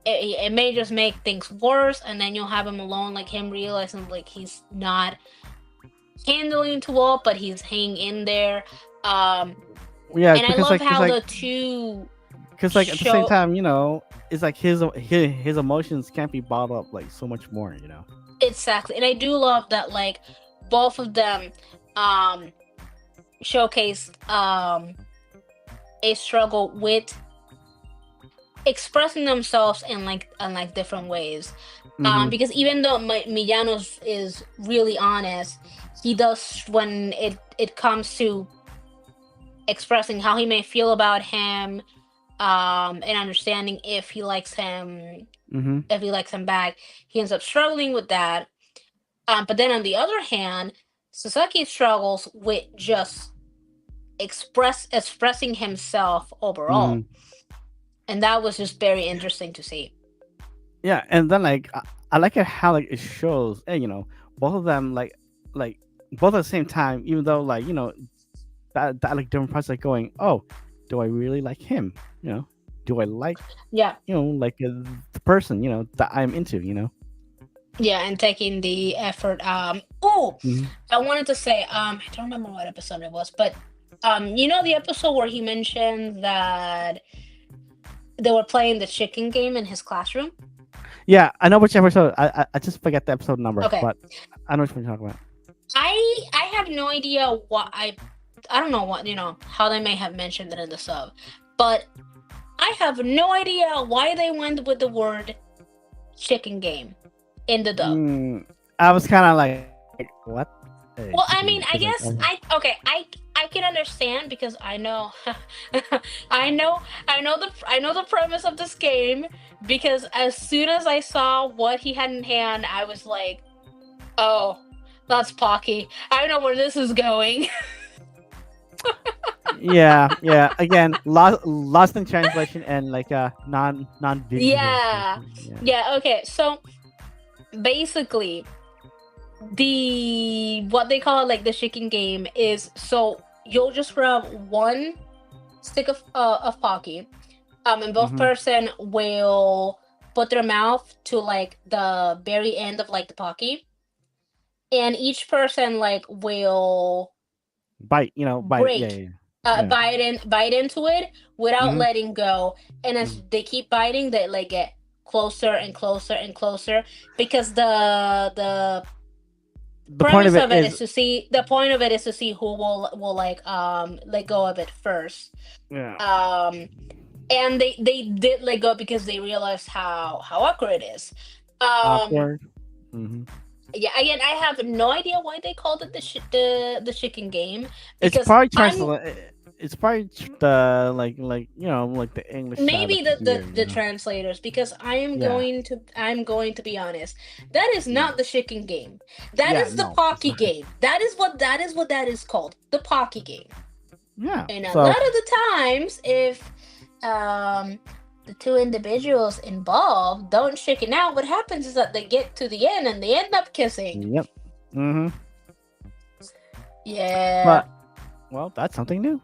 it may just make things worse, and then you'll have him alone, like him realizing like he's not handling too well, but he's hanging in there. Um, Yeah, and I love how the two because like at the same show time, it's like his emotions can't be bottled up like so much more. exactly, and I do love that like both of them um showcase a struggle with expressing themselves in like different ways. Mm-hmm. Because even though Miyano is really honest, he does when it comes to expressing how he may feel about him, and understanding Mm-hmm. if he likes him back. He ends up struggling with that. But then on the other hand, Sasaki struggles with just expressing himself overall, Mm-hmm. and that was just very interesting to see. Yeah, and then like I like it how like it shows, both of them like both at the same time, even though like that like different parts like going, oh, do I really like him? Do I like Yeah, like the person that I'm into? yeah, and taking the effort. Oh, Hmm. I wanted to say, I don't remember what episode it was, but the episode where he mentioned that they were playing the chicken game in his classroom. Yeah, I know which episode. I just forget the episode number, Okay, but I know which one you're talking about. I have no idea what I don't know what how they may have mentioned it in the sub, but I have no idea why they went with the word chicken game in the dub. Mm, I was kind of like, what? Well, Chicken I game, mean, because I like, guess I can understand because I know I know I know the premise of this game, because as soon as I saw what he had in hand, I was like, "Oh, that's Pocky. I know where this is going." yeah. Again, lost in translation and like non visual Yeah. translation. Yeah. Yeah, okay. So basically, the what they call it, like the chicken game, is so you'll just rub one stick of Pocky, and both Mm-hmm. person will put their mouth to like the very end of like the Pocky, and each person like will Bite, bite. Yeah, break, yeah, yeah. bite into it without Mm-hmm. letting go, and as they keep biting, they like get closer and closer and closer, because the The point of premise it of it is is, to see the point of it is to see who will like let go of it first. yeah, um and they did let go because they realized how awkward it is. um awkward. Mm-hmm. yeah, again, I have no idea why they called it the chicken game, It's because probably I'm translate. It's probably the like like the English side maybe like here. the translators, because Yeah, I'm going to be honest, that is yeah, not the chicken game. That yeah. is the No, it's Pocky not. game. That is what that is called, the Pocky game. Yeah. And a So lot of the times, if um, the two individuals involved don't chicken out, what happens is that they get to the end and they end up kissing. yep. Mm-hmm. Yeah. But well, that's something new.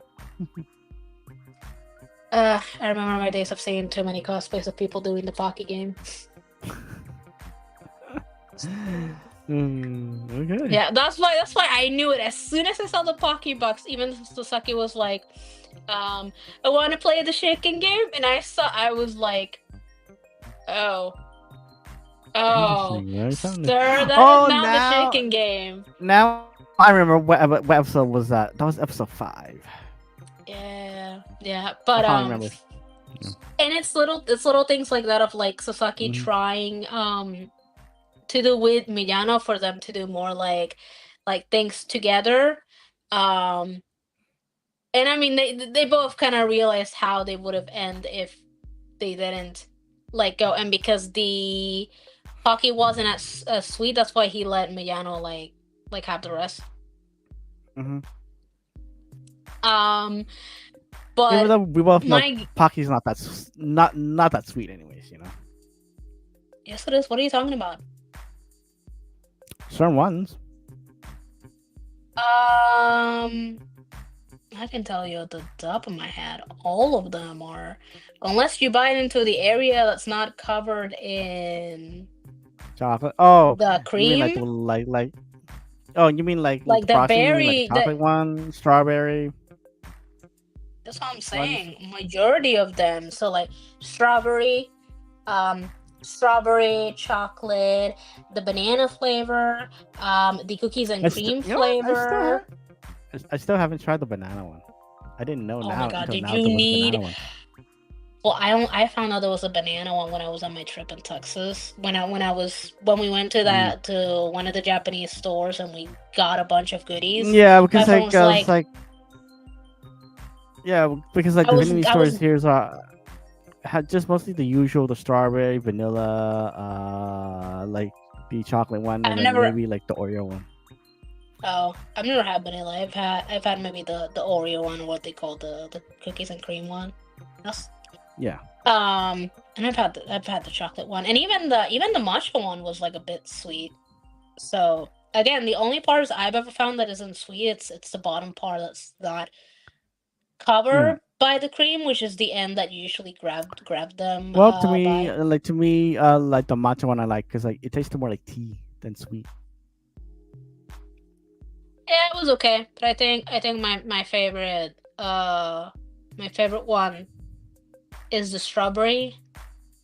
I remember my days of seeing too many cosplays of people doing the Pocky game. Okay. Yeah, that's why I knew it as soon as I saw the Pocky box. Even Sasaki was like, I want to play the chicken game, and I was like, oh, oh, Interesting. Very something. sir, that is Oh, not the chicken game. now I remember what episode was that? That was episode 5. Yeah, yeah, I but finally remember. Yeah. and it's little things like that of like Sasaki Mhm. trying to do with Miyano for them to do more like things together. Um, and I mean they both kind of realized how they would have ended if they didn't like go, and because the hockey wasn't as sweet, that's why he let Miyano like have the rest. Mhm. Um, Even but though we both know my Pocky's not not that sweet, anyways. yes, it is. What are you talking about? Certain ones. Um, I can tell you at the top of my head, all of them are, unless you bite into the area that's not covered in Chocolate. Oh, the you mean like cream, Oh, you mean like with like the the frosting? You mean like a berry. chocolate one, strawberry That's what I'm ones? saying. Majority of them. So like strawberry, um, strawberry, chocolate, the banana flavor, the cookies and I still, cream I still have. flavor. I still haven't tried the banana one. I didn't know Oh my now god, until did now you there was a banana need? one. Well, I found out there was a banana one when I was on my trip in Texas. When we went to Mm. that to one of the Japanese stores and we got a bunch of goodies. Yeah, My because friend like was it's like, like Yeah, because like I the was vanilla I stores was here had just mostly the usual, the strawberry, vanilla, like the chocolate one, and I've then never maybe like the Oreo one. oh I've never had vanilla. I've had maybe the Oreo one, or what they call the cookies and cream one. That's Yeah. and I've had the chocolate one, and even the matcha one was like a bit sweet. So again, the only parts I've ever found that isn't sweet, it's the bottom part that's not Mm. covered by the cream, which is the end that you usually grab them Well, by. to me, like the matcha one I like because like it tastes more like tea than sweet. Yeah, it was okay, but I think my favorite one is the strawberry,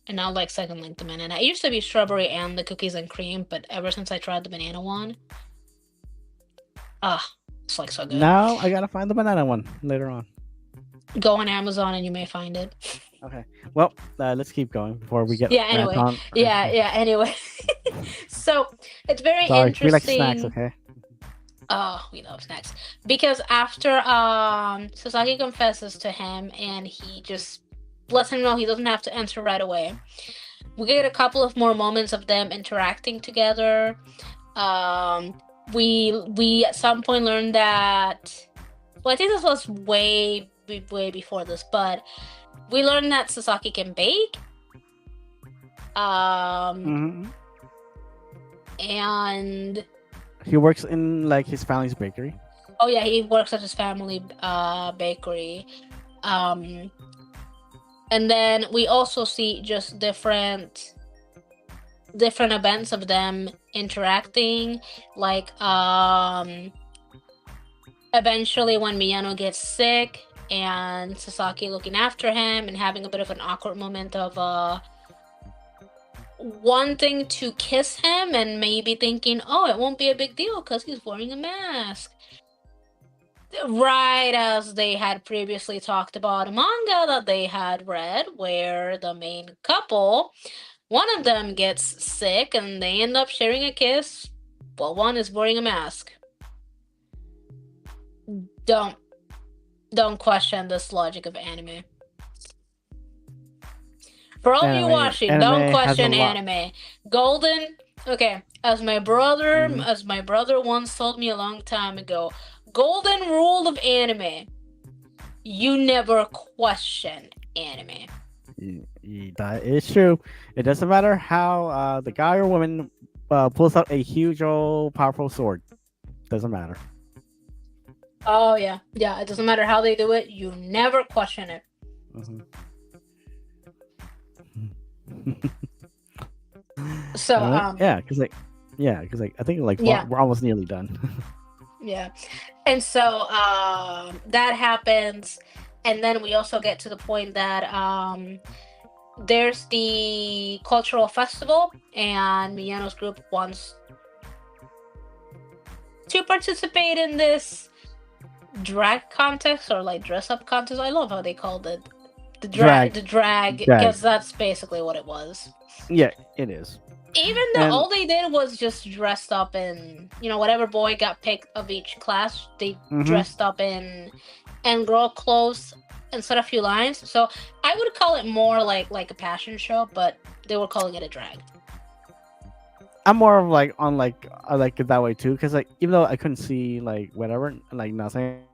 and I'll like second link the banana. It used to be strawberry and the cookies and cream, but ever since I tried the banana one, ah, it's like so good. Now I gotta find the banana one later on. Go on Amazon and you may find it. Okay. Well, let's keep going before we get Yeah, rant anyway. on. Yeah, anyway. So it's very Sorry, we like snacks. interesting. Okay. Oh, we love snacks. Because after Sasaki confesses to him and he just lets him know he doesn't have to answer right away. We get a couple of more moments of them interacting together. Um we at some point learned that, well, I think this was way before this, but we learned that Sasaki can bake. Um Hmm. and He works in like his family's bakery. oh yeah, he works at his family bakery. Um and then we also see just different events of them interacting, like eventually when Miyano gets sick and Sasaki looking after him and having a bit of an awkward moment of wanting to kiss him and maybe thinking, oh, it won't be a big deal because he's wearing a mask. Right as they had previously talked about a manga that they had read where the main couple, one of them gets sick and they end up sharing a kiss while one is wearing a mask. Don't don't question this logic of anime. For all of you watching, don't Anime has a question lot. anime. Golden, okay, Hmm. as my brother once told me a long time ago, golden rule of anime: you never question anime. That is true. It doesn't matter how the guy or woman pulls out a huge old powerful sword. Doesn't matter. Oh yeah, yeah. It doesn't matter how they do it. You never question it. Hmm. So Yeah, because like I think like yeah, we're almost nearly done. yeah. And so that happens, and then we also get to the point that there's the cultural festival, and Miyano's group wants to participate in this drag contest or like dress up contest. I love how they called it Drag, the drag, drag. because that's basically what it was. Yeah, it is. Even though And all they did was just dressed up in, whatever boy got picked of each class, they hmm dressed up in girl clothes and said a few lines. So I would call it more like a passion show, but they were calling it a drag. I'm more of like on like I like it that way too because like even though I couldn't see like whatever like nothing,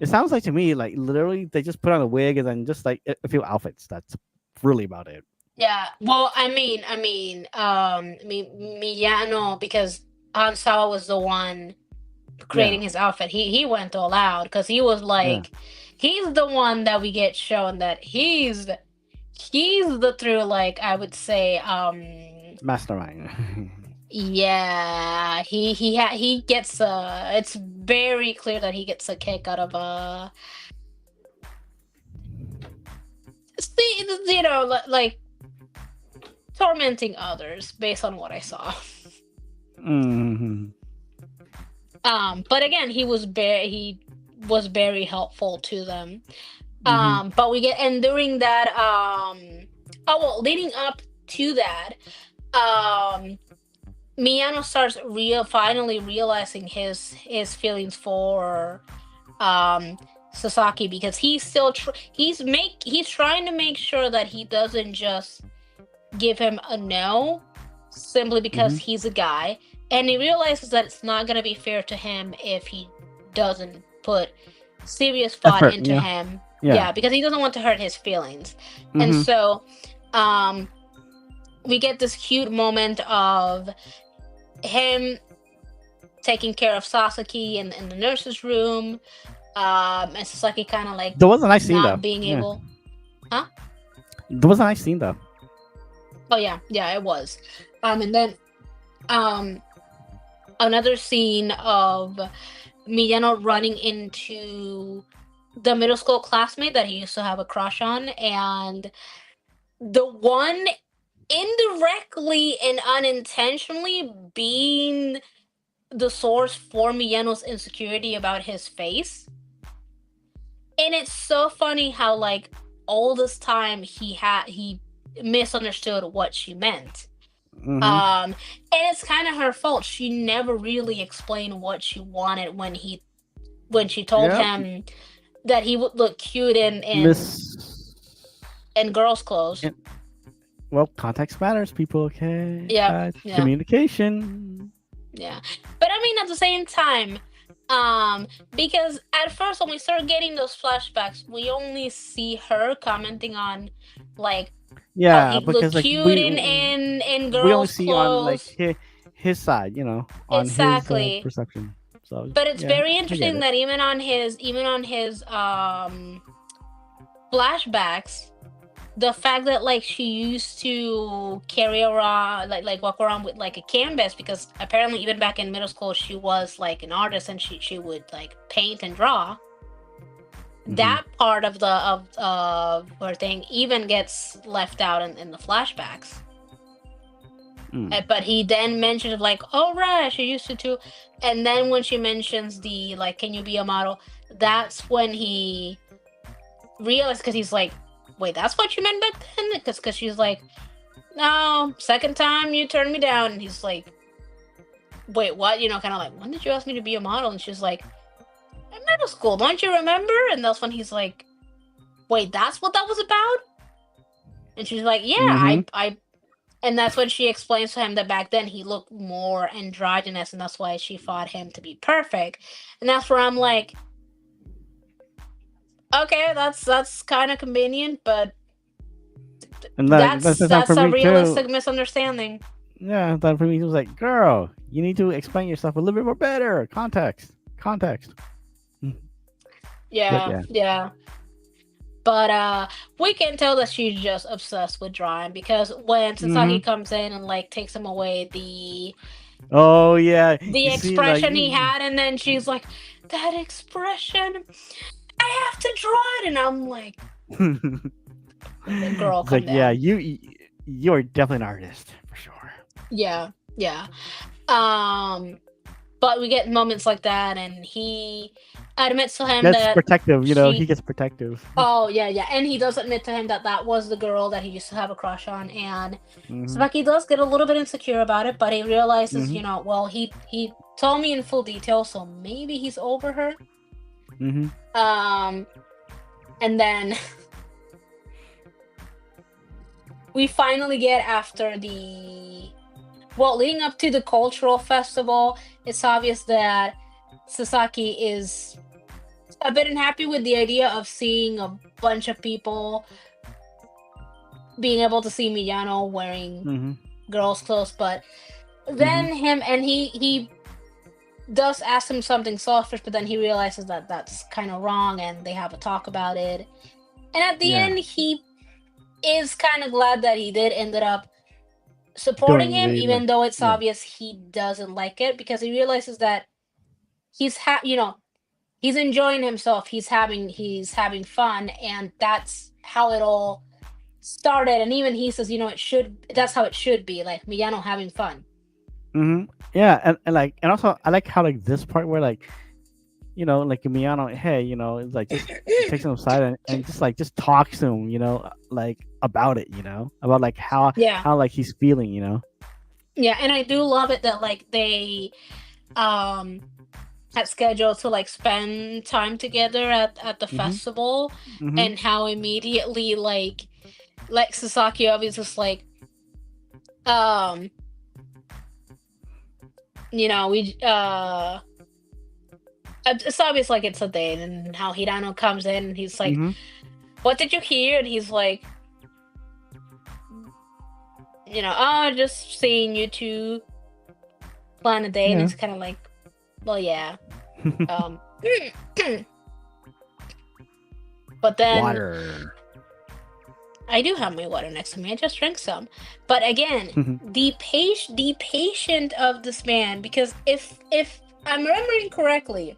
it sounds like to me like literally they just put on a wig and then just like a few outfits. That's really about it. Yeah. Well, I mean, Miyano, because Hansawa was the one Yeah, creating his outfit. He went all out because he was yeah, like, he's the one that we get shown that he's the true, like, I would say, mastermind. yeah, he gets it's very clear that he gets a kick out of see, like tormenting others based on what I saw. Hmm. But again, he was very helpful to them. Hmm. But we get, and during that oh well, leading up to that, um Miyano starts finally realizing his feelings for um Sasaki because he's trying to make sure that he doesn't just give him a no simply because Mm-hmm. he's a guy, and he realizes that it's not gonna be fair to him if he doesn't put serious thought Effort, into him. yeah. Yeah, because he doesn't want to hurt his feelings. And Mm-hmm. so um we get this cute moment of him taking care of Sasaki in the nurse's room, and Sasaki kind of like There was a nice scene though. not being Yeah, able. Huh? there was a nice scene though. Oh yeah, yeah, it was. And then um another scene of Miyano running into the middle school classmate that he used to have a crush on, and the one indirectly and unintentionally being the source for Miyano's insecurity about his face. And it's so funny how like all this time he misunderstood what she meant. Mm-hmm. And it's kind of her fault. She never really explained what she wanted when she told Yep. him that he would look cute Miss. in girls' clothes. and- Well, context matters, people. Okay, Yeah, guys. yeah, Communication. yeah. But I mean, at the same time, because at first when we start getting those flashbacks, we only see her commenting on like how Yeah, he looked because like cute in we only girls' see on like clothes. his side, on his Exactly. perception. So But it's yeah, very I get interesting it. that even on his flashbacks, the fact that like she used to carry around like walk around with like a canvas, because apparently even back in middle school she was like an artist and she would like paint and draw. Mm-hmm. That part of her thing even gets left out in the flashbacks. Mm. But he then mentioned like, oh right, she used to too. And then when she mentions the like, can you be a model? That's when he realized, because he's like, wait, that's what you meant back then? Because she's like, no, second time you turned me down. And he's like, wait, what? Kind of like, when did you ask me to be a model? And she's like, in middle school, don't you remember? And that's when he's like, wait, that's what that was about? And she's like, yeah, Mm-hmm. and that's when she explains to him that back then he looked more androgynous, and that's why she thought him to be perfect. And that's where I'm like, okay, that's kind of convenient, but And that's the time for that's a me too. realistic misunderstanding. Yeah, that for me it was like, girl, you need to explain yourself a little bit more better. Context. Mm. But Yeah, yeah. yeah. But we can tell that she's just obsessed with drawing, because when Sasaki Mm-hmm. comes in and like takes him away, Oh yeah, the you see, like, expression he had, and then she's like, that expression, I have to draw it. And I'm like, girl, it's calm like, yeah, down. you're definitely an artist for sure. Yeah, yeah. Um, but we get moments like that, and he admits to him That's that protective, He she. gets protective. Oh yeah, yeah, and he does admit to him that that was the girl that he used to have a crush on, and Mm-hmm. Sabaki does get a little bit insecure about it, but he realizes, Mm-hmm. well, he told me in full detail, so maybe he's over her. Mm-hmm. Um, and then we finally get after the leading up to the cultural festival. It's obvious that Sasaki is a bit unhappy with the idea of seeing a bunch of people being able to see Miyano wearing Mm-hmm. girls' clothes, but Mm-hmm. then him and he does ask him something selfish, but then he realizes that that's kind of wrong, and they have a talk about it. And at the Yeah. end, he is kind of glad that he did ended up supporting Doing him, the like, even though it's yeah. obvious he doesn't like it, because he realizes that he's enjoying himself, he's having fun, and that's how it all started. And even he says, that's how it should be, like Miyano having fun. Mm-hmm. Yeah, and like, and also I like how like this part where like, like Miyano, hey, it's like just takes him aside and just talks to him, like about it, about like how Yeah, like he's feeling. yeah, and I do love it that like they um had scheduled to like spend time together at the Mhm. festival, Mhm. and how immediately like Sasaki obviously was like, um we it's obvious like it's a date, and how Hirano comes in and he's like, Mhm. what did you hear? And he's like, oh, just seeing you two plan a date. And Yeah. it's kind of like, well, yeah. Um, but then Water. I do have my water next to me. I just drank some. But again, the patient of this man, because if I'm remembering correctly,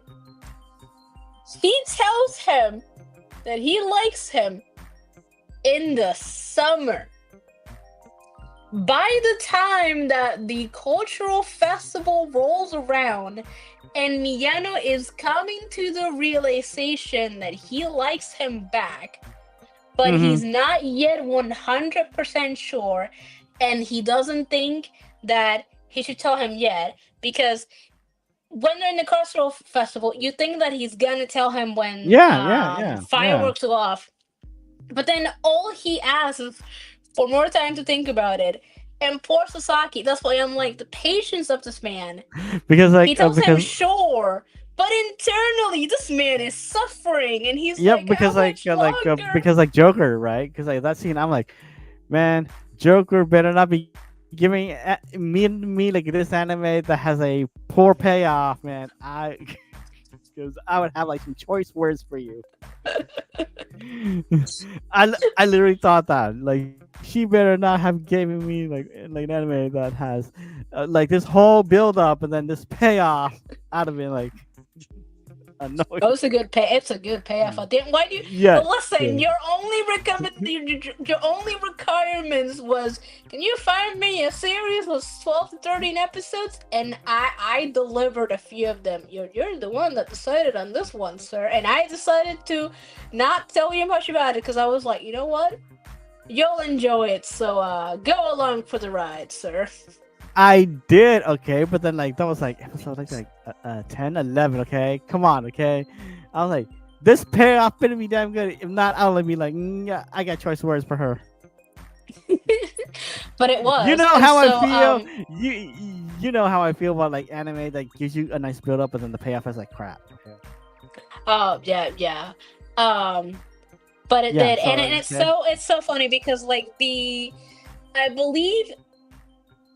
he tells him that he likes him in the summer. By the time that the cultural festival rolls around and Miyano is coming to the realization that he likes him back, but he's Mhm. not yet 100% sure, and he doesn't think that he should tell him yet, because when they're in the cultural festival, you think that he's gonna tell him when Yeah. Yeah. Yeah. Yeah. fireworks go off, but then all he asks is for more time to think about it. And poor Sasaki, that's why I'm like, the patience of this man. Because He tells him because sure, but internally this man is suffering, and he's yep, like, how because much longer? because like Joker, right? Because like that scene, I'm like, man, Joker better not be giving me like this anime that has a poor payoff, man. Because I would have like some choice words for you. I literally thought that like she better not have given me like an anime that has like this whole build up and then this payoff out of it like annoying. Oh, it's a good payoff. I didn't. Why do you? Yeah, Listen, yeah. your only requirements was, can you find me a series with 12 to 13 episodes? And I delivered a few of them. You're the one that decided on this one, sir. And I decided to not tell you much about it, because I was like, you know what? You'll enjoy it. So go along for the ride, sir. I did, okay, but then like that was like episode 10, 11, okay? Come on, okay? I was like, this payoff better be damn good. If not, I'll be like, yeah, I got choice words for her. But it You was, know and how I so feel. You know how I feel about like anime that gives you a nice build up, but then the payoff is like crap. Okay. yeah, yeah. Um, but it Yeah. did, So and it's so funny, because like I believe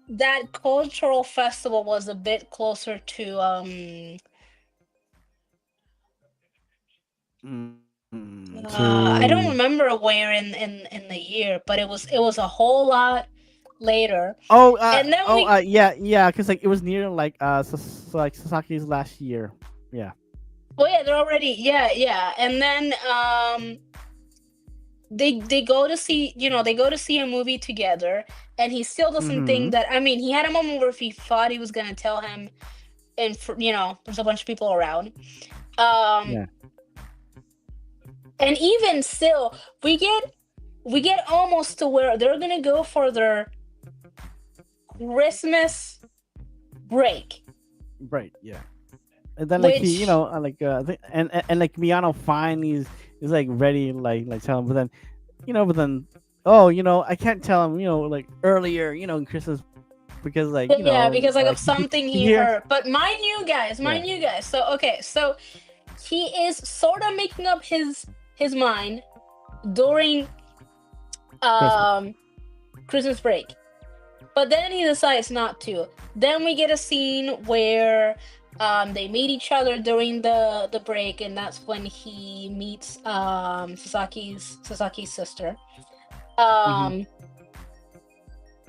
that cultural festival was a bit closer to I don't to remember where in the year, but it was a whole lot later. And then yeah, yeah, because like it was near like like Sasaki's last year. Yeah. well, yeah, they're already, yeah, and then they go to see, a movie together, and he still doesn't think Mm-hmm. that, I mean, he had a moment where he thought he was gonna tell him, and for, there's a bunch of people around. um Yeah. and even still, we get almost to where they're gonna go for their Christmas break, Right. Yeah. And then like he, which, and like Miyano finally is like ready, like tell him, but then but then oh, I can't tell him, like earlier, in Christmas because yeah, because like of he something he he hears. heard. But mind you guys, so okay, so he is sort of making up his mind during Christmas. um Christmas break. But then he decides not to. Then we get a scene where they meet each other during the break, and that's when he meets Sasaki's sister. Mm-hmm. Um,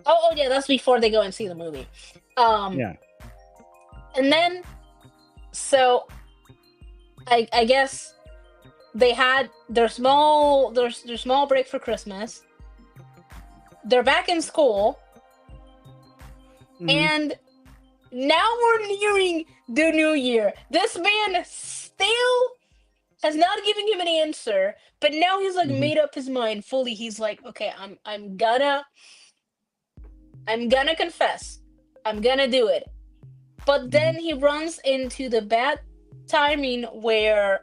oh yeah, that's before they go and see the movie. Um, Yeah. and then, so I guess they had their small break for Christmas. They're back in school, Mm-hmm. and now we're nearing the new year. This man still has not given him an answer, but now he's like Mm-hmm. made up his mind fully. He's like, okay, I'm gonna confess. I'm gonna do it. But Mm-hmm. then he runs into the bad timing where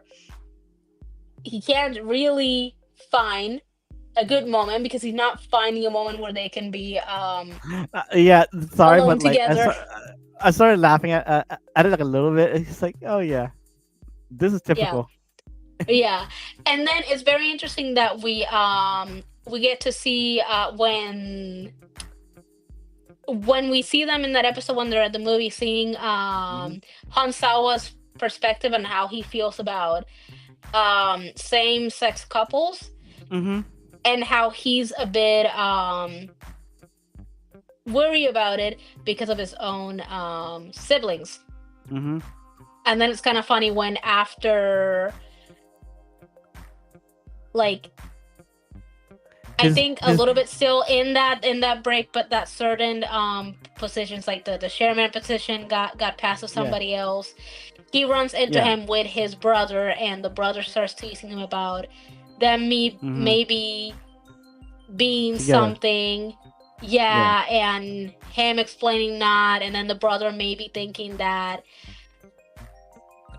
he can't really find a good moment because he's not finding a moment where they can be Yeah, sorry, alone but like together. I started laughing at it like a little bit. It's like, oh yeah, this is Yeah, typical. yeah. And then it's very interesting that we get to see when we see them in that episode when they're at the movie, seeing Hmm. Hansawa's perspective and how he feels about same sex couples, Hmm. and how he's a bit worried about it because of his own siblings. Hmm. And then it's kind of funny when after, like, I think a His little bit still in that break, but that certain positions, like the chairman position, got passed to yeah, somebody else. He runs into yeah, him with his brother, and the brother starts teasing him about them hmm, maybe being together. something. Yeah. Yeah, and him explaining that, and then the brother maybe thinking that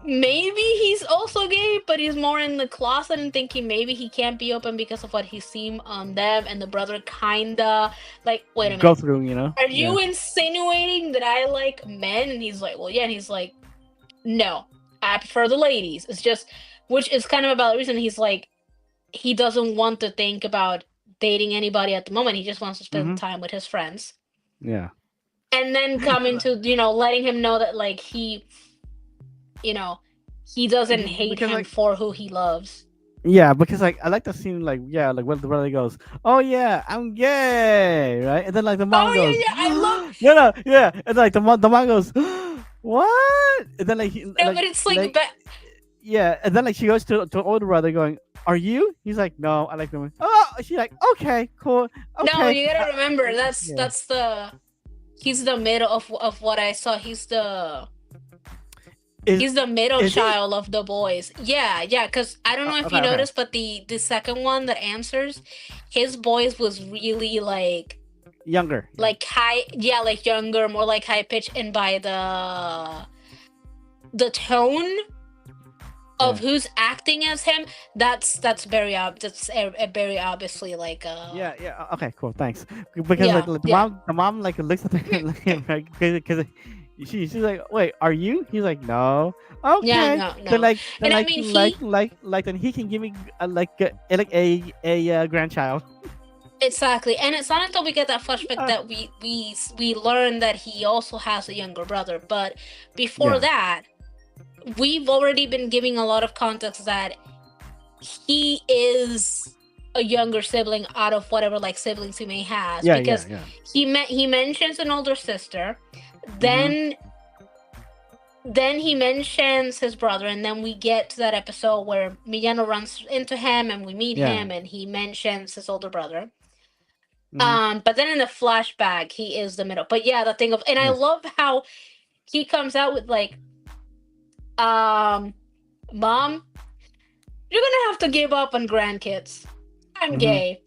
maybe he's also gay, but he's more in the closet and thinking maybe he can't be open because of what he's seen on them. And the brother kinda like, wait a Go minute, through, you know? are Yeah. you insinuating that I like men? And he's like, well, yeah. And he's like, no, I prefer the ladies. It's just, which is kind of about the reason he's like, he doesn't want to think about dating anybody at the moment. He just wants to spend Hmm. time with his friends. Yeah. And then coming to, letting him know that, like, you know, he doesn't hate Because him like, for who he loves. yeah, because like I like the scene, like, yeah, like when the brother goes, "Oh yeah, I'm gay," right? And then like the mom Oh goes, yeah, yeah, I love. "No, no, yeah," and like the mom goes, "What?" And then like No, but it's like, like yeah, and then like she goes to older brother going, "Are you?" He's like, "No, I like them." Oh, she's like, "Okay, cool, no, okay." you gotta remember Yeah. that's the he's the middle of what I saw. Is He's the middle is he? child of the boys. Yeah, yeah. Because I don't know if Okay, you okay. noticed, but the second one that answers, his voice was really Younger. Yeah. like high. Yeah, like younger, more like high pitch, and by the tone of Yeah. who's acting as him, that's very that's a very obviously like Yeah, yeah. Okay, cool. Thanks. Because yeah, like yeah, the mom like looks at him like because she's like, wait, are you? He's like, no. yeah, Okay. no, no. Then And I mean, he then he can give me a grandchild. exactly. And it's not until we get that flashback Uh, that we learn that he also has a younger brother. But before yeah. that, we've already been giving a lot of context that he is a younger sibling out of whatever like siblings he may has, Yeah, yeah, because yeah. he mentions an older sister, Mhm. then he mentions his brother, and then we get to that episode where Miyano runs into him and we meet Yeah. him and he mentions his older brother. Mhm. But then in the flashback, he is the middle. But yeah, the thing of, and I Yeah. love how he comes out with like, um, Mom, you're gonna have to give up on grandkids. I'm Mhm. gay.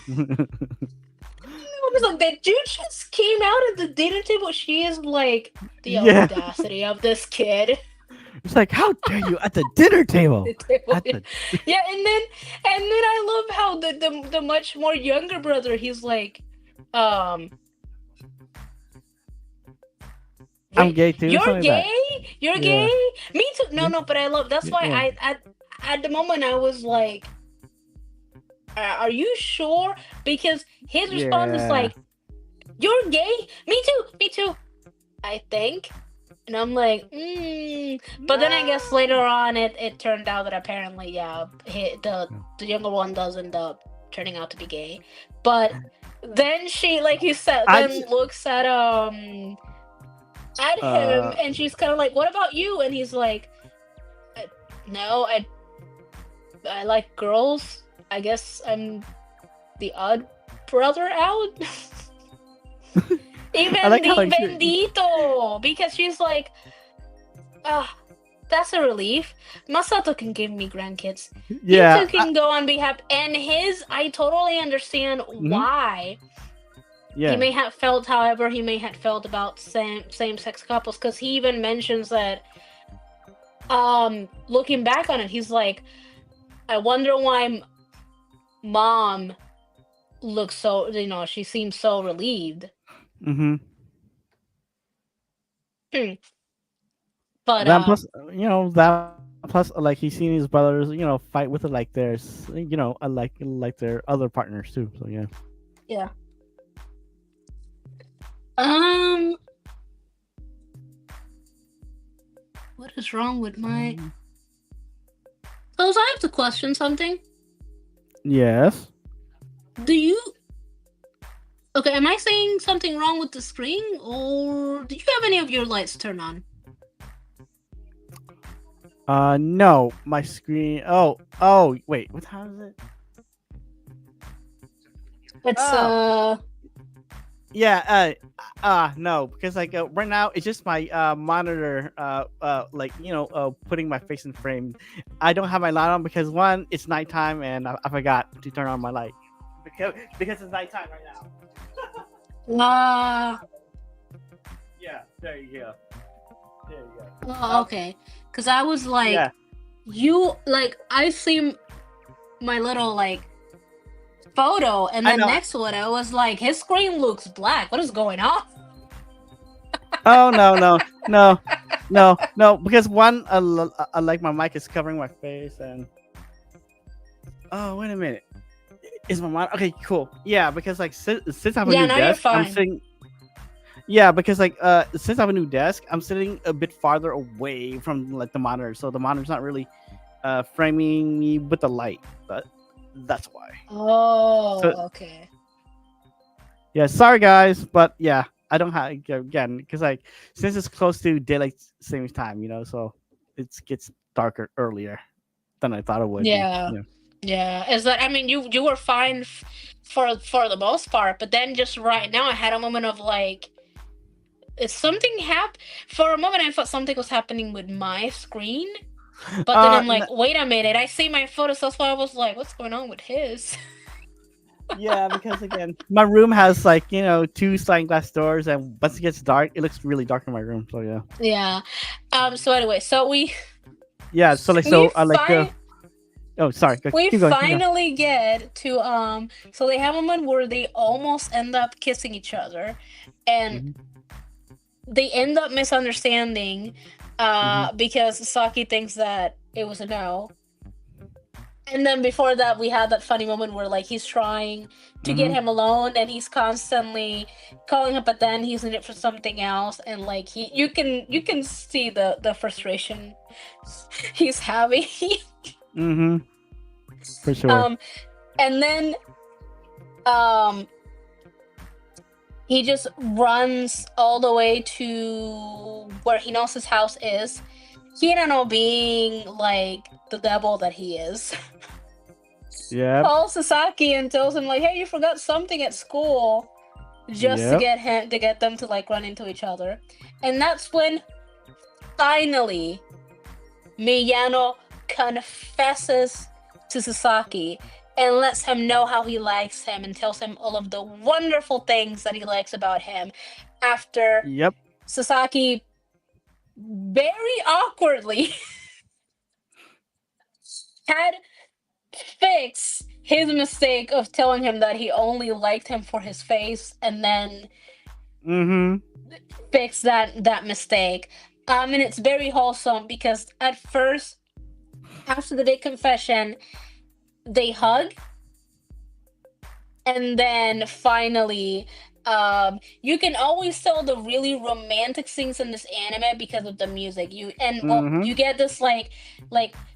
I was like, that dude just came out at the dinner table. She is like, the Yeah. audacity of this kid. It's like, how dare you at the dinner table? The table. At the Yeah, and then I love how the much more younger brother, he's like, um, I'm gay too, you're something like that. gay? You're Yeah. gay? Me too. No, Yeah. no, but I love. That's why Yeah. I at the moment I was like, are you sure? Because his response is Yeah. like, you're gay? Me too. Me too. I think. And I'm like, But then I guess later No. on, it turned out that apparently, yeah, the younger one does end up turning out to be gay. But then she, like you said, I then just looks at him, uh and she's kind of like, "What about you?" And he's like, "No, I like girls. I guess I'm the odd brother out." I Even like how the she, bendito, because she's like, ah, that's a relief. Masato can give me grandkids. You yeah, two can go and be happy. And I totally understand mhm, why he yeah, may have felt however he may have felt about same sex couples, because he even mentions that looking back on it, he's like, I wonder why mom looks so, she seems so relieved. Mm-hmm. Hmm. But Then plus, that plus, like he's seen his brothers, fight with it like there's, like their other partners too. So yeah. yeah. Um, what is wrong with my? Um, So I have to question something. yes. Do you? Okay, am I saying something wrong with the screen, or do you have any of your lights turned on? No, my screen. Oh, wait. What time is it? It's Oh, yeah. No, because like right now it's just my monitor. Like putting my face in frame. I don't have my light on because one, it's nighttime and I forgot to turn on my light because it's nighttime right now. uh, Yeah, there you go. There you go. oh, okay. Because I was Yeah, like, I see my little like photo, and I then know. next to it, I was like, his screen looks black. What is going on? Oh no! Because one, like my mic is covering my face, and oh wait a minute, is my mic okay? Cool. Yeah, because like since I have a Yeah, new now you're desk, I'm fine. sitting. Yeah, because like since I have a new desk, I'm sitting a bit farther away from like the monitor, so the monitor's not really framing me with the light. But that's why. So Oh, okay. yeah, sorry guys, but yeah, I don't have again because like since it's close to daylight savings time, so it gets darker earlier than I thought it would be. Yeah, Yeah. yeah. Is that, I mean, you were fine for the most part, but then just right now, I had a moment of like, is something for a moment, I thought something was happening with my screen, but then Uh, I'm n- like, wait a minute, I see my photos. That's why I was like, what's going on with his? yeah, because again, my room has like two sliding glass doors, and once it gets dark, it looks really dark in my room. So yeah, Yeah. So anyway, so yeah. So like we so I like find oh sorry, we keep going, keep going. finally get to so they have a moment where they almost end up kissing each other, and Hmm. they end up misunderstanding Hmm. because Saki thinks that it was a no. And then before that, we had that funny moment where like he's trying to get Hmm. him alone, and he's constantly calling him, but then he's in it for something else, and like you can see the frustration he's having. Hmm. For sure. um, and then um he just runs all the way to where he knows his house is. Hirano, being like the devil that he is, Yep. calls Sasaki and tells him like, "Hey, you forgot something at school," just to Yep. get them to like run into each other. And that's when finally Miyano confesses to Sasaki and lets him know how he likes him and tells him all of the wonderful things that he likes about him after Yep. Sasaki very awkwardly had fixed his mistake of telling him that he only liked him for his face, and then Hmm. fix that mistake. And it's very wholesome because at first, after the big confession, they hug, and then finally, you can always tell the really romantic scenes in this anime because of the music. Hmm. You get this like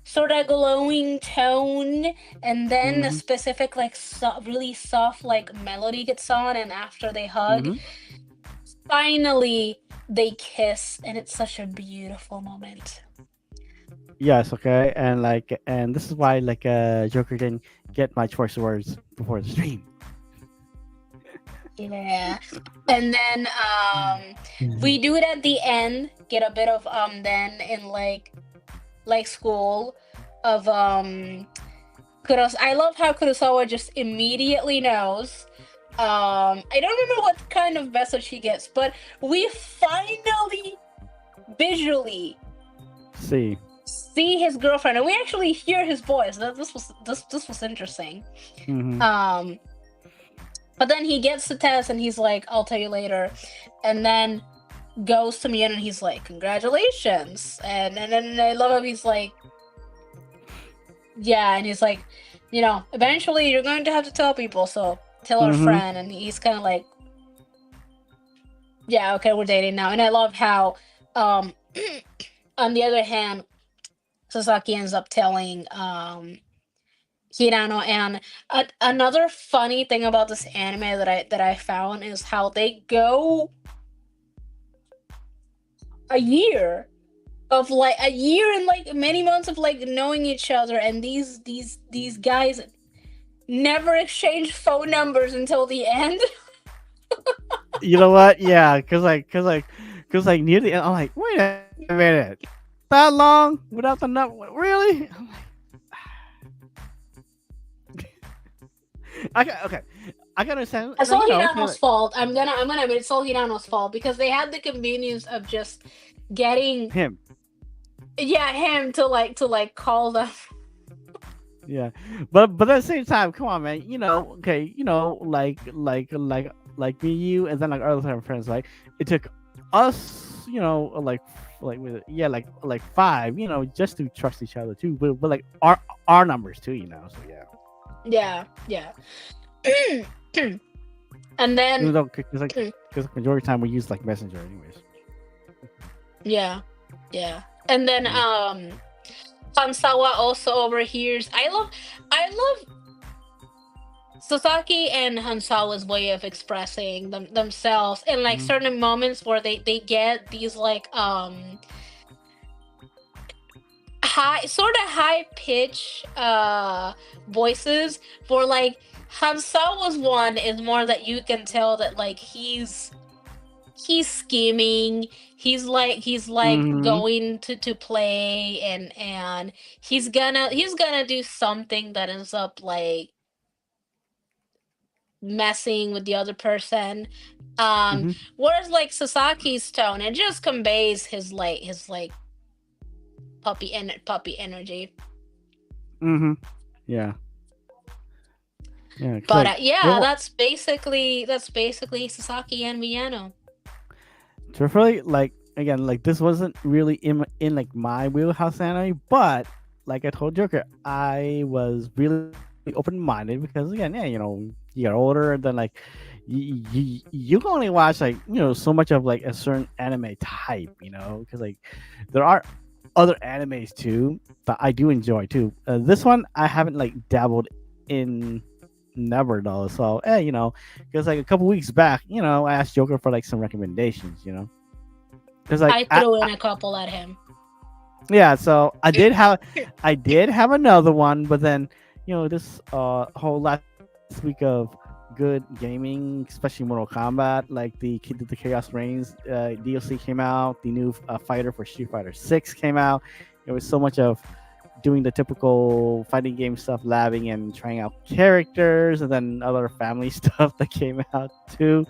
sort of glowing tone, and then a Hmm. specific like really soft like melody gets on, and after they hug, Hmm. finally they kiss, and it's such a beautiful moment. Yes. Okay. And this is why like Joker didn't get my choice words before the stream. Yeah. And then we do it at the end, get a bit of then in like school of I love how Kurosawa just immediately knows. I don't remember what kind of message he gets, but we finally visually See. see his girlfriend, and we actually hear his voice. This was interesting. Mm-hmm. Um, but then he gets the test, and he's like, "I'll tell you later," and then goes to Miyano, and he's like, "Congratulations!" And then I love him. He's like, "Yeah," and he's like, eventually you're going to have to tell people, so tell our Mm-hmm. friend. And he's kind of like, "Yeah, okay, we're dating now." And I love how, um, on the other hand, Sasaki ends up telling Hirano. And another funny thing about this anime that I found is how they go a year a year and like many months of like knowing each other, and these guys never exchange phone numbers until the end. You know what? Yeah, cause like near the end, I'm like, wait a minute, that long without the nut? Really? I'm like, okay. I can understand. It's Like, all okay, Hirano's like fault. I'm gonna admit it's all Hirano's fault, because they had the convenience of just getting, him. yeah, him to like call them. Yeah, but at the same time, come on, man. Okay. Like me, you, and then like our other friends. Like it took us, yeah, like five, just to trust each other too. But like our numbers too, So yeah. Yeah, yeah. And then Even though because majority of the time we use like Messenger, anyways. yeah, yeah. And then Mm. Hansawa also overhears. I love Sasaki and Hansawa's way of expressing themselves in like Mhm. certain moments where they get these like high, sort of high pitch voices. For like Hansawa's one is more that you can tell that like he's scheming. He's like Mhm. going to play, and he's gonna do something that ends up like messing with the other person. um Mhm. Whereas like Sasaki's tone, it just conveys his like puppy energy. Mhm. Yeah. Yeah. Cause But like yeah, well, that's basically Sasaki and Miyano. truthfully, like again, like this wasn't really in like my wheelhouse anime, but like I told Joker, I was really open minded because again, yeah, you get older, and then like you can only watch like so much of like a certain anime type, because like there are other animes too that I do enjoy too. This one I haven't like dabbled in never though, so because like a couple weeks back, I asked Joker for like some recommendations, because like I threw in a couple at him. yeah, so I did have another one, but then this whole last week of good gaming, especially Mortal Kombat, like the Chaos Reigns DLC came out, the new fighter for Street Fighter 6 came out. It was so much of doing the typical fighting game stuff, labbing and trying out characters, and then other family stuff that came out too.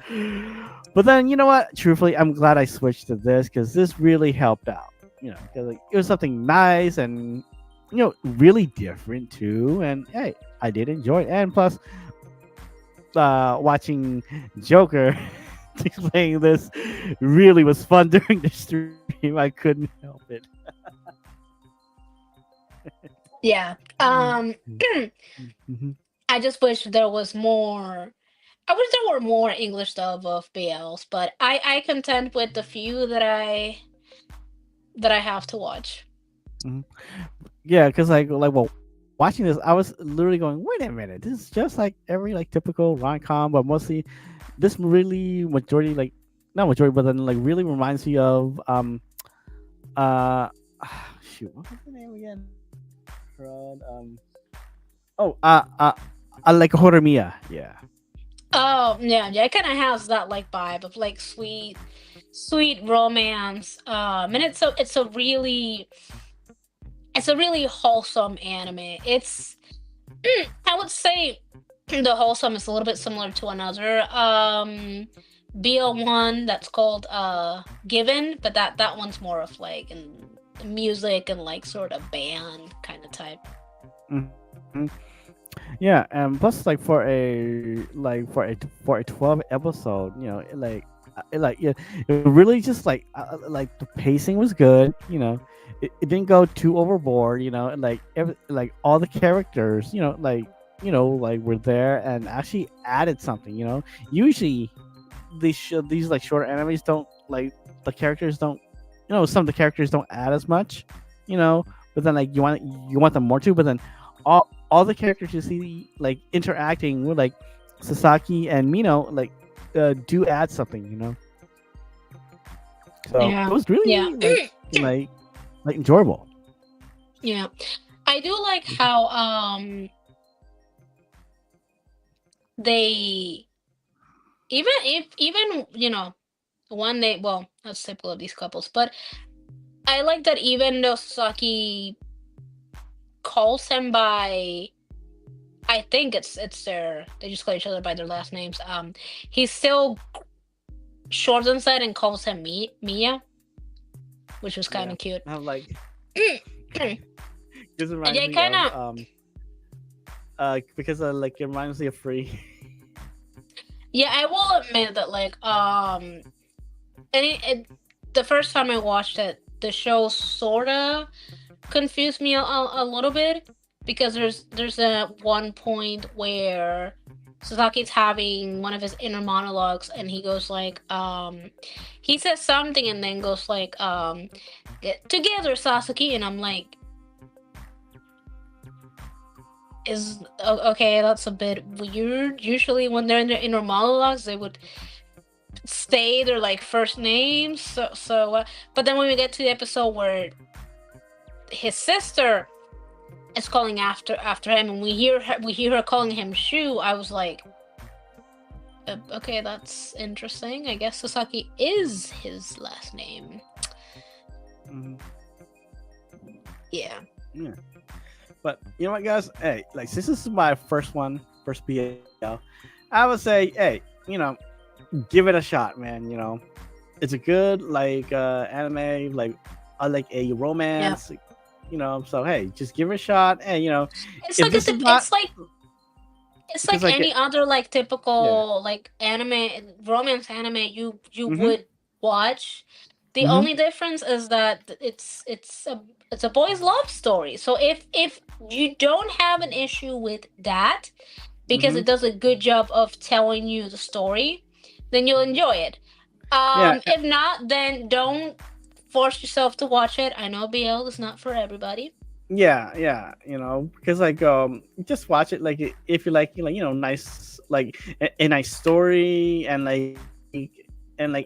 But then you know what? Truthfully, I'm glad I switched to this because this really helped out. Because like, it was something nice and really different too. And hey, I did enjoy it. And plus, watching Joker playing this really was fun during the stream. I couldn't help it. Yeah. Mhm. I just wish there was more. I wish there were more English dub of BLs, but I content with the few that I have to watch. Mhm. Yeah, because like well, watching this, I was literally going, wait a minute, this is just like every like typical rom com, but mostly this really majority like not majority, but then like really reminds me of uh shoot, what was the name again? Crud, oh like horror Mia, yeah. Oh yeah, yeah. It kind of has that like vibe of like sweet romance. And it's a really wholesome anime. I would say the wholesome is a little bit similar to another BL one that's called Given, but that one's more of like an music and like sort of band kind of type. Mhm. Yeah, and plus, like for a 12 episode, yeah, it really just like the pacing was good. It didn't go too overboard. And like all the characters, like were there and actually added something. Usually these like shorter animes don't like the characters don't, some of the characters don't add as much, you know, but then like you want them more to, but then all the characters you see like interacting with like Sasaki and Mino like do add something. So it Yeah, was yeah, really like enjoyable. yeah. I do like how they even one day, well, that's typical of these couples, but I like that even though Sasaki calls him by, I think it's their, they just call each other by their last names. He still shortens that and calls him Mia, which was kind Yeah, of cute. I'm like And this reminds yeah, me kind of of. because like it reminds me of Free. Yeah, I will admit that and the first time I watched it, the show sorta confused me a little bit because there's a one point where Sasaki's having one of his inner monologues and he goes like he says something and then goes like get together Sasaki, and I'm like, is okay, that's a bit weird. Usually when they're in their inner monologues they would say their like first names, but then when we get to the episode where his sister is calling after him and we hear her calling him Shu, I was like, okay, that's interesting. I guess Sasaki is his last name. Mhm. Yeah. Yeah. But you know what, guys? Hey, like since this is my first BL, I would say, hey, give it a shot, man. It's a good like anime, like I like a Yeah, romance. So hey, just give it a shot. And it's if like this is not it's because like like any other like yeah, typical like anime, romance anime you mm-hmm, would watch. The mm-hmm, only difference is that it's a boys' love story. So if you don't have an issue with that because mm-hmm. it does a good job of telling you the story, then you'll enjoy it. Yeah, If not, then don't force yourself to watch it. I know BL is not for everybody. yeah. Because like just watch it like if you like nice like a nice story and like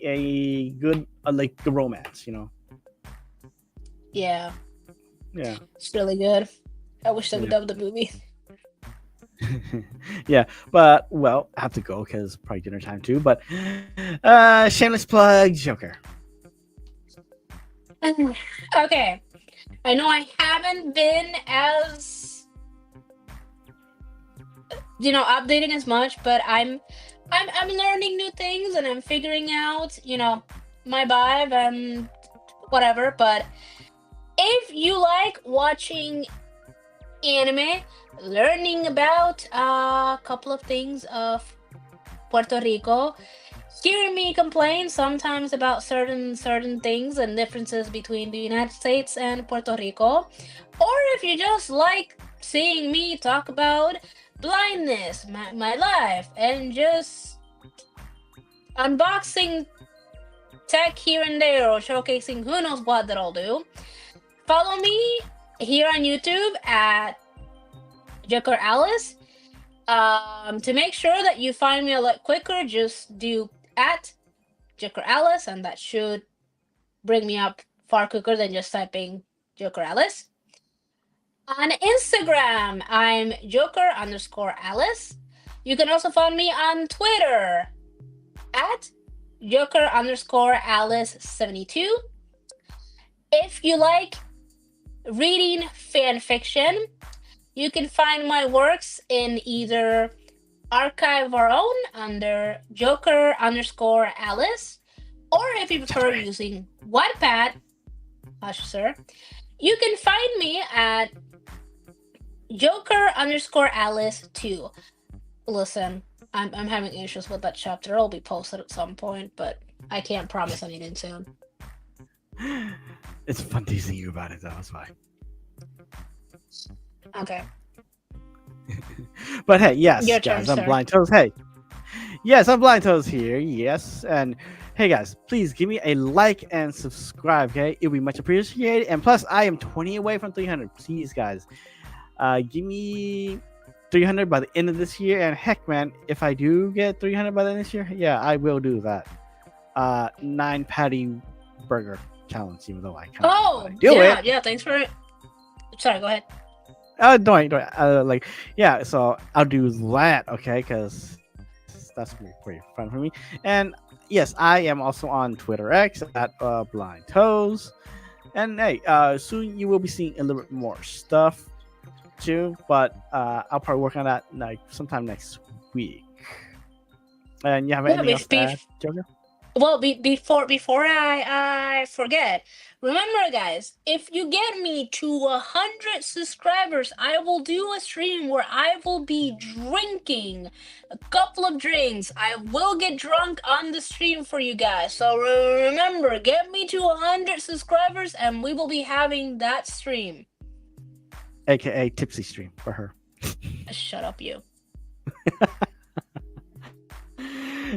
a good like romance. Yeah, Yeah. it's really good. I wish they would Yeah. dub the movie. Yeah, but well, I have to go because probably dinner time too. But shameless plug, Joker. Okay, I know I haven't been as updating as much, but I'm learning new things and I'm figuring out my vibe and whatever. But if you like watching anime, learning about a couple of things of Puerto Rico, hearing me complain sometimes about certain things and differences between the United States and Puerto Rico, or if you just like seeing me talk about blindness, my life, and just unboxing tech here and there or showcasing who knows what that I'll do, follow me here on YouTube at Joker Alice. To make sure that you find me a lot quicker, just do at Joker Alice, and that should bring me up far quicker than just typing Joker Alice. On Instagram, I'm Joker_Alice. You can also find me on Twitter at Joker_Alice72. If you like reading fan fiction, you can find my works in either Archive Our Own under Joker_Alice, or if you That's prefer right. using Wattpad, Hush, sir. You can find me at Joker_Alice 2. Listen, I'm having issues with that chapter. It'll be posted at some point, but I can't promise anything soon. It's fun teasing you about it, though. That's why. Okay. But hey, yes, Your turn, guys, I'm sir. Blind Toes. Hey, yes, I'm Blind Toes here. Yes, and hey, guys, please give me a like and subscribe. Okay, it'll be much appreciated. And plus, I am 20 away from 300. Please, guys, give me 300 by the end of this year. And heck, man, if I do get 300 by the end of this year, yeah, I will do that. 9 patty burger challenge, even though I kind of Oh, want to do yeah, it. yeah, thanks for it. Sorry, go ahead. Don't. Like, yeah. So I'll do that, okay? Because that's pretty fun for me. And yes, I am also on Twitter X at Blind Toes. And hey, soon you will be seeing a little bit more stuff too. But I'll probably work on that like sometime next week. And you have Yeah, anything else to add, Joker? well, before I forget, remember, guys, if you get me to 100 subscribers, I will do a stream where I will be drinking a couple of drinks. I will get drunk on the stream for you guys. So remember, get me to 100 subscribers, and we will be having that stream. AKA Tipsy Stream for her. Shut up, you.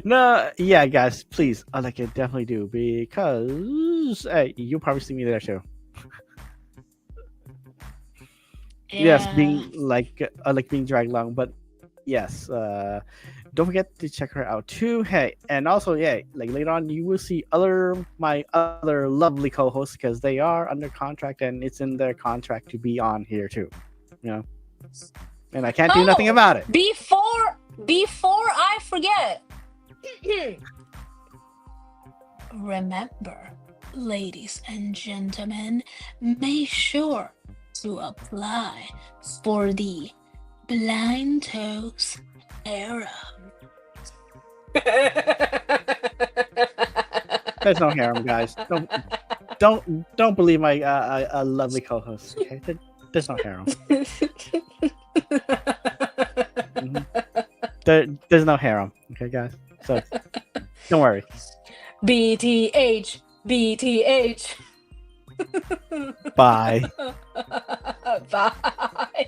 No, yeah, guys, please, I like it, definitely do because hey, you'll probably see me there too. Yes, Yeah. being like being dragged along, but yes, don't forget to check her out too. Hey, and also, yeah, like later on, you will see my other lovely co-hosts because they are under contract and it's in their contract to be on here too. You know, and I can't do nothing Oh, about it. before I forget. Remember, ladies and gentlemen, make sure to apply for the blind toes era. There's no harem, guys. Don't believe my lovely co-host. Okay, there's no harem. Mhm. There's no harem. Okay, guys. So don't worry. BTH, BTH. Bye. Bye.